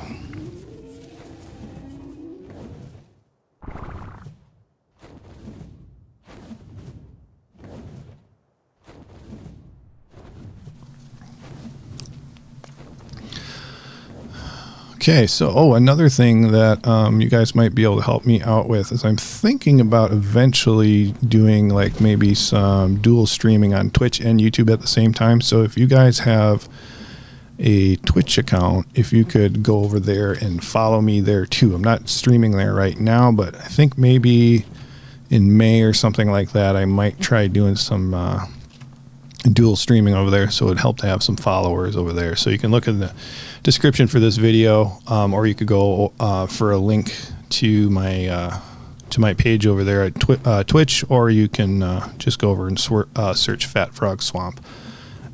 Okay, so another thing that you guys might be able to help me out with is I'm thinking about eventually doing like maybe some dual streaming on Twitch and YouTube at the same time. So if you guys have a Twitch account, if you could go over there and follow me there too. I'm not streaming there right now, but I think maybe in May or something like that, I might try doing some dual streaming over there, so it'd help to have some followers over there. So you can look in the description for this video, or you could go for a link to my page over there at Twitch, or you can just go over and search Fat Frog Swamp,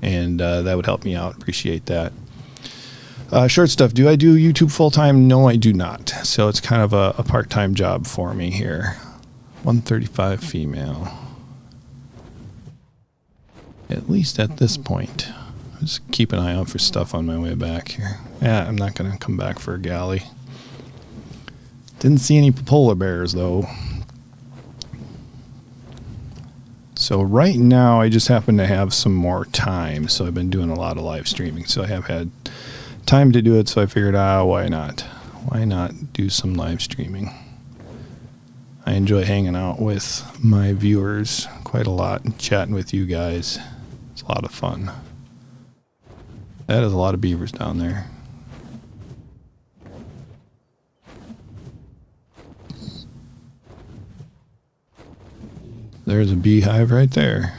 and that would help me out. Appreciate that. Short stuff. Do I do YouTube full time? No, I do not. So it's kind of a part-time job for me here. 135 female. At least at this point. Just keep an eye out for stuff on my way back here. Yeah, I'm not going to come back for a galley. Didn't see any polar bears, though. So right now, I just happen to have some more time. So I've been doing a lot of live streaming. So I have had time to do it. So I figured, why not? Why not do some live streaming? I enjoy hanging out with my viewers quite a lot and chatting with you guys. It's a lot of fun. That is a lot of beavers down there. There's a beehive right there.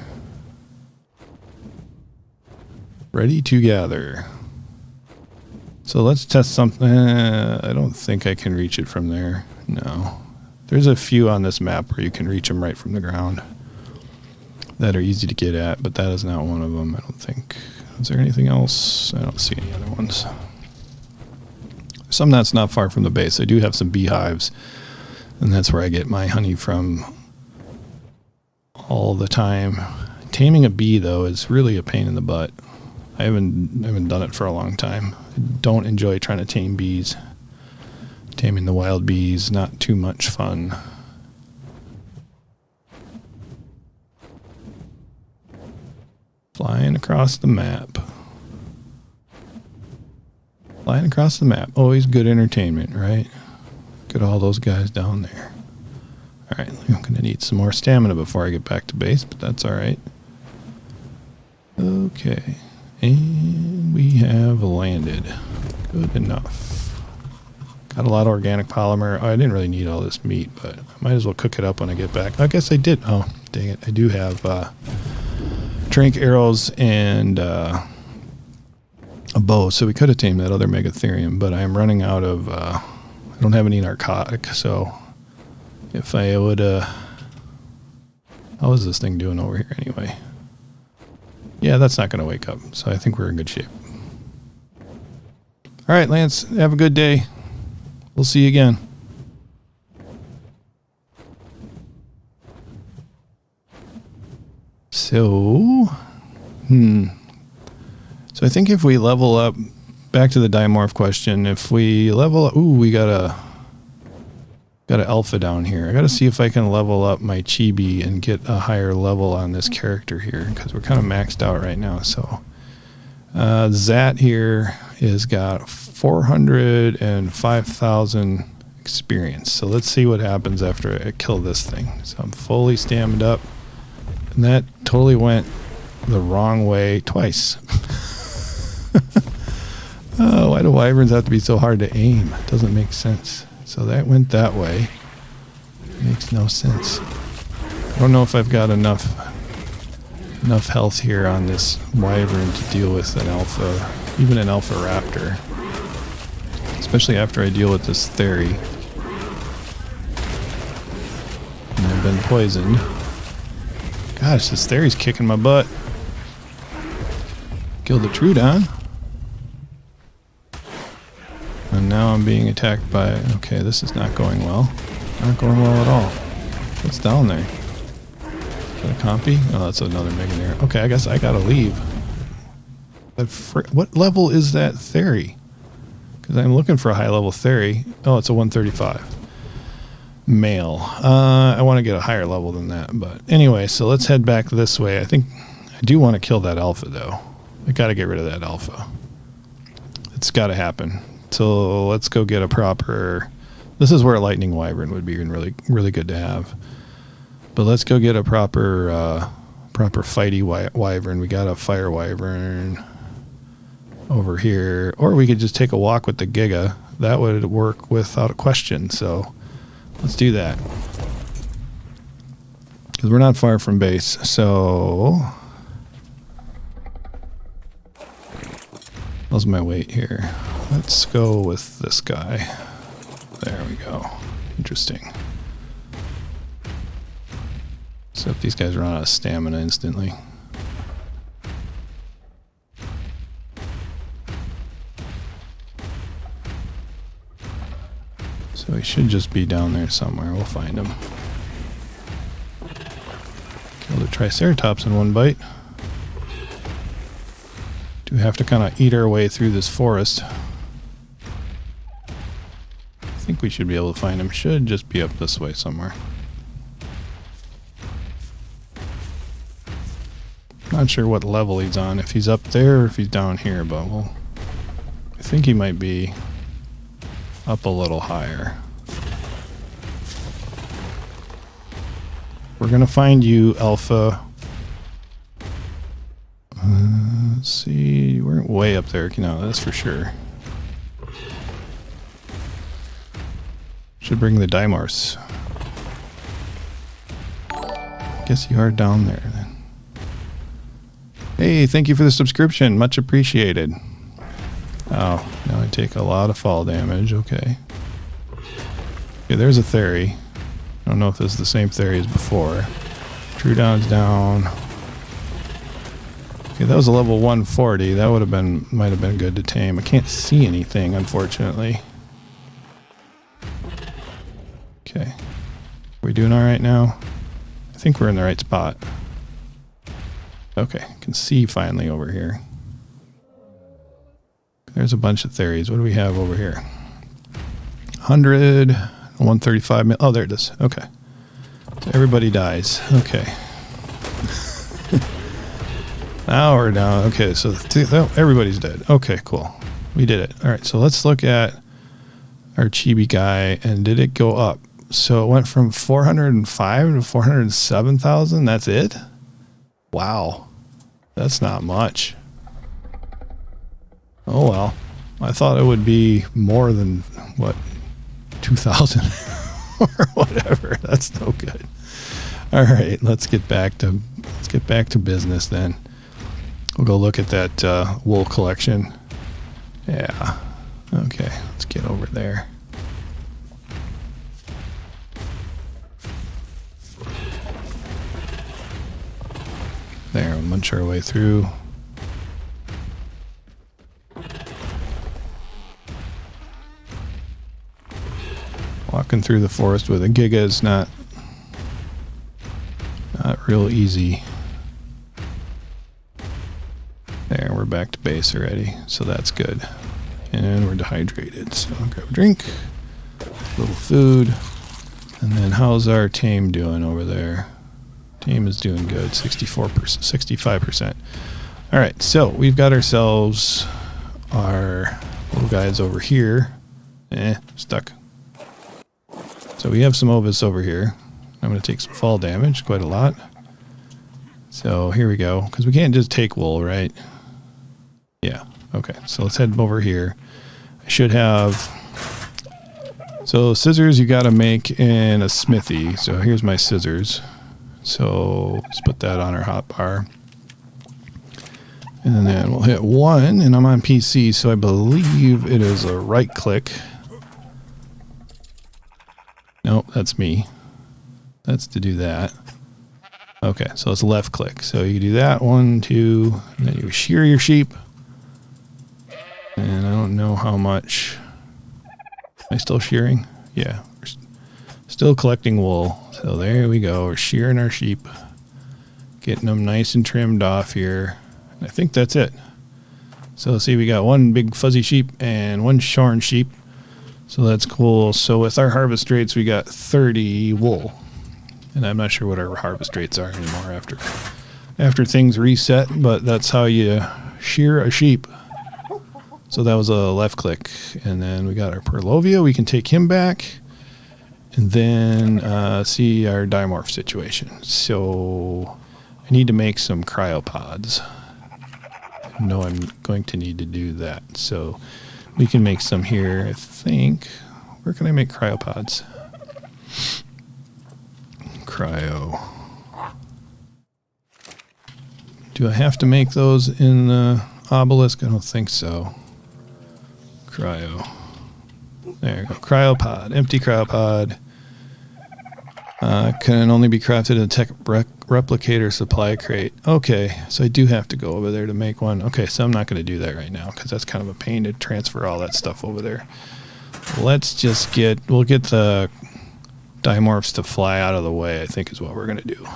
Ready to gather. So let's test something. I don't think I can reach it from there. No. There's a few on this map where you can reach them right from the ground that are easy to get at, but that is not one of them, I don't think. Is there anything else? I don't see any other ones. Some that's not far from the base. I do have some beehives, and that's where I get my honey from all the time. Taming a bee, though, is really a pain in the butt. I haven't done it for a long time. I don't enjoy trying to tame bees. Taming the wild bees, not too much fun. Flying across the map. Flying across the map. Always good entertainment, right? Look at all those guys down there. Alright, I'm going to need some more stamina before I get back to base, but that's alright. Okay. And we have landed. Good enough. Got a lot of organic polymer. Oh, I didn't really need all this meat, but I might as well cook it up when I get back. I guess I did. Oh, dang it. I do have trank arrows and a bow, so we could have tamed that other Megatherium, but I am running out of... I don't have any narcotic, so if I would... how is this thing doing over here anyway? Yeah, that's not going to wake up, so I think we're in good shape. All right, Lance, have a good day. We'll see you again. So, So I think if we level up, back to the Dimorph question, if we level up, ooh, we got an alpha down here. I got to see if I can level up my chibi and get a higher level on this character here, because we're kind of maxed out right now. So Zat here is got 405,000 experience. So let's see what happens after I kill this thing. So I'm fully stammed up, and that totally went the wrong way twice. Oh, why do wyverns have to be so hard to aim? It doesn't make sense. So that went that way. Makes no sense. I don't know if I've got enough health here on this wyvern to deal with an alpha, even an alpha raptor. Especially after I deal with this theory. And I've been poisoned. Gosh, this theory's kicking my butt. Killed the Trudon. And now I'm being attacked by... Okay, this is not going well. Not going well at all. What's down there? Is that a compy? Oh, that's another Megatherium. Okay, I guess I gotta leave. But what level is that theory? Because I'm looking for a high level theory. Oh, it's a 135. Male. I want to get a higher level than that. But anyway, so let's head back this way. I think I do want to kill that alpha, though. I gotta get rid of that alpha. It's gotta happen. So let's go get a proper... This is where a lightning wyvern would be really, really good to have. But let's go get a proper fighty wyvern. We got a fire wyvern over here. Or we could just take a walk with the Giga. That would work without a question. So let's do that. Because we're not far from base. So... How's my weight here? Let's go with this guy. There we go. Interesting. Except these guys run out of stamina instantly. So he should just be down there somewhere. We'll find him. Killed a Triceratops in one bite. Do have to kind of eat our way through this forest. I think we should be able to find him. Should just be up this way somewhere. Not sure what level he's on, if he's up there or if he's down here, but I think he might be up a little higher. We're gonna find you, Alpha. Let's see, we're way up there. No, that's for sure. Should bring the Dimorphs. Guess you are down there then. Hey, thank you for the subscription. Much appreciated. Oh, now I take a lot of fall damage. Okay. Okay, there's a theory. I don't know if this is the same theory as before. Trudon's down. Okay, that was a level 140. That might have been good to tame. I can't see anything, unfortunately. Okay. Are we doing all right now? I think we're in the right spot. Okay, I can see finally over here. There's a bunch of theories. What do we have over here? 100, 135. Oh, there it is. Okay. So everybody dies. Okay. Now we're down. Okay, so everybody's dead. Okay, cool. We did it. All right, so let's look at our chibi guy, and did it go up? So it went from 405 to 407,000. That's it? Wow. That's not much. Oh well. I thought it would be more than what, 2,000 or whatever. That's no good. All right, let's get back to business then. We'll go look at that wool collection. Yeah. Okay, let's get over there. There, we'll munch our way through. Walking through the forest with a Giga is not real easy. There, we're back to base already, so that's good. And we're dehydrated, so I'll grab a drink, a little food, and then how's our tame doing over there? Tame is doing good, 64%, 65%. All right, so we've got ourselves our little guys over here. Stuck. So we have some Ovis over here. I'm going to take some fall damage, quite a lot. So here we go, because we can't just take wool, right? Yeah, okay, so let's head over here. I should have... So scissors you got to make in a smithy. So here's my scissors. So let's put that on our hotbar. And then we'll hit 1, and I'm on PC, so I believe it is a right click. Nope, that's me. That's to do that. Okay, so it's left click. So you do that, 1, 2, and then you shear your sheep. And I don't know how much. Am I still shearing? Yeah, we're still collecting wool. So there we go. We're shearing our sheep, getting them nice and trimmed off here. I think that's it. So see, we got one big fuzzy sheep and one shorn sheep. So that's cool. So with our harvest rates, we got 30 wool. And I'm not sure what our harvest rates are anymore after things reset, but that's how you shear a sheep. So that was a left click. And then we got our Purlovia. We can take him back. And then see our Dimorph situation. So I need to make some cryopods. I know I'm going to need to do that. So we can make some here, I think. Where can I make cryopods? Cryo. Do I have to make those in the obelisk? I don't think so. Cryo. There you go. Cryopod. Empty cryopod. Can only be crafted in a tech replicator supply crate. Okay, so I do have to go over there to make one. Okay, so I'm not going to do that right now because that's kind of a pain to transfer all that stuff over there. Let's just we'll get the Dimorphs to fly out of the way, I think is what we're going to do.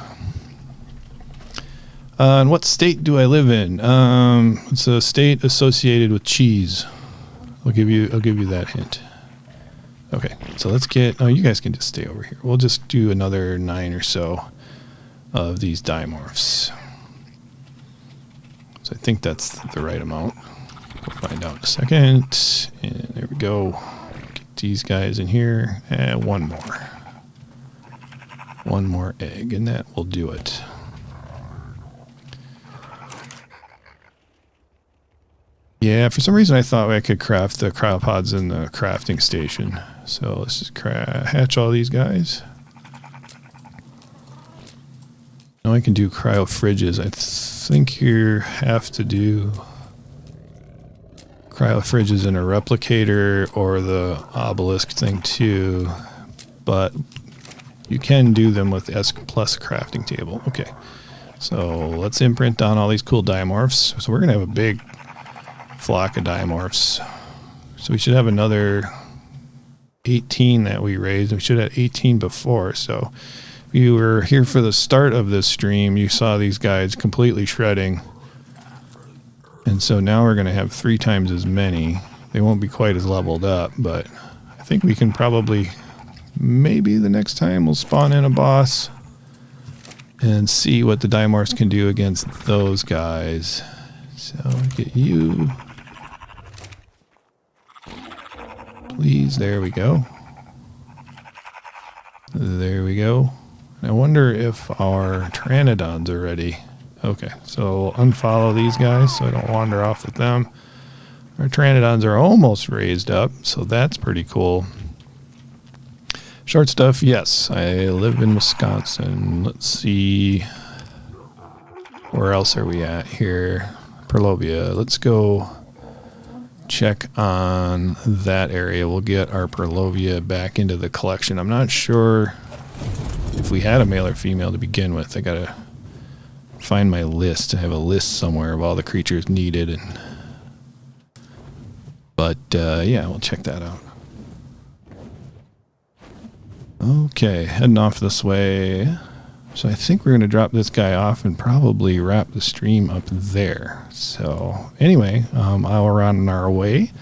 And what state do I live in? It's a state associated with cheese. I'll give you that hint. Okay, so let's get... Oh, you guys can just stay over here. We'll just do another 9 or so of these Dimorphs. So I think that's the right amount. We'll find out in a second. And there we go. Get these guys in here. And one more. One more egg, and that will do it. Yeah, for some reason I thought I could craft the cryopods in the crafting station. So let's just hatch all these guys. Now I can do cryo fridges. I think you have to do cryo fridges in a replicator or the obelisk thing too. But you can do them with S plus crafting table. Okay, so let's imprint on all these cool Dimorphs. So we're going to have a big flock of Dimorphs. So we should have another 18 that we raised. We should have 18 before. So if you were here for the start of this stream, you saw these guys completely shredding. And so now we're going to have 3 times as many. They won't be quite as leveled up, but I think we can probably, maybe the next time we'll spawn in a boss and see what the Dimorphs can do against those guys. So get you. please. There we go. There we go. I wonder if our Pteranodons are ready. Okay, so unfollow these guys so I don't wander off with them. Our Pteranodons are almost raised up, so that's pretty cool. Short stuff, yes. I live in Wisconsin. Let's see. Where else are we at here? Perlovia. Let's go check on that area. We'll get our Perlovia back into the collection. I'm not sure if we had a male or female to begin with. I gotta find my list. I have a list somewhere of all the creatures needed. But yeah, we'll check that out. Okay, heading off this way. So I think we're going to drop this guy off and probably wrap the stream up there. So anyway, I'll run on our way.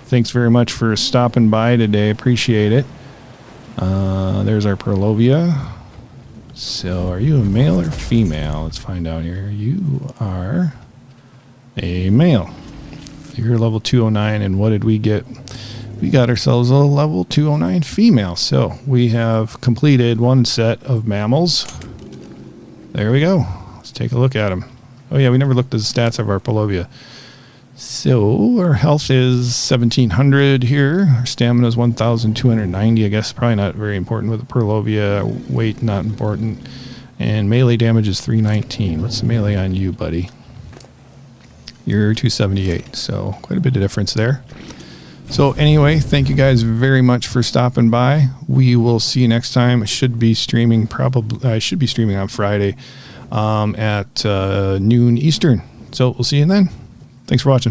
Thanks very much for stopping by today. Appreciate it. There's our Perlovia. So are you a male or female? Let's find out here. You are a male. You're level 209, and what did we get? We got ourselves a level 209 female. So we have completed one set of mammals. There we go. Let's take a look at them. Oh yeah, we never looked at the stats of our Perlovia. So our health is 1700 here. Our stamina is 1290. I guess probably not very important with the Perlovia. Weight not important. And melee damage is 319. What's the melee on you, buddy? You're 278. So quite a bit of difference there. So anyway, thank you guys very much for stopping by. We will see you next time. I should be streaming on Friday at noon Eastern. So we'll see you then. Thanks for watching.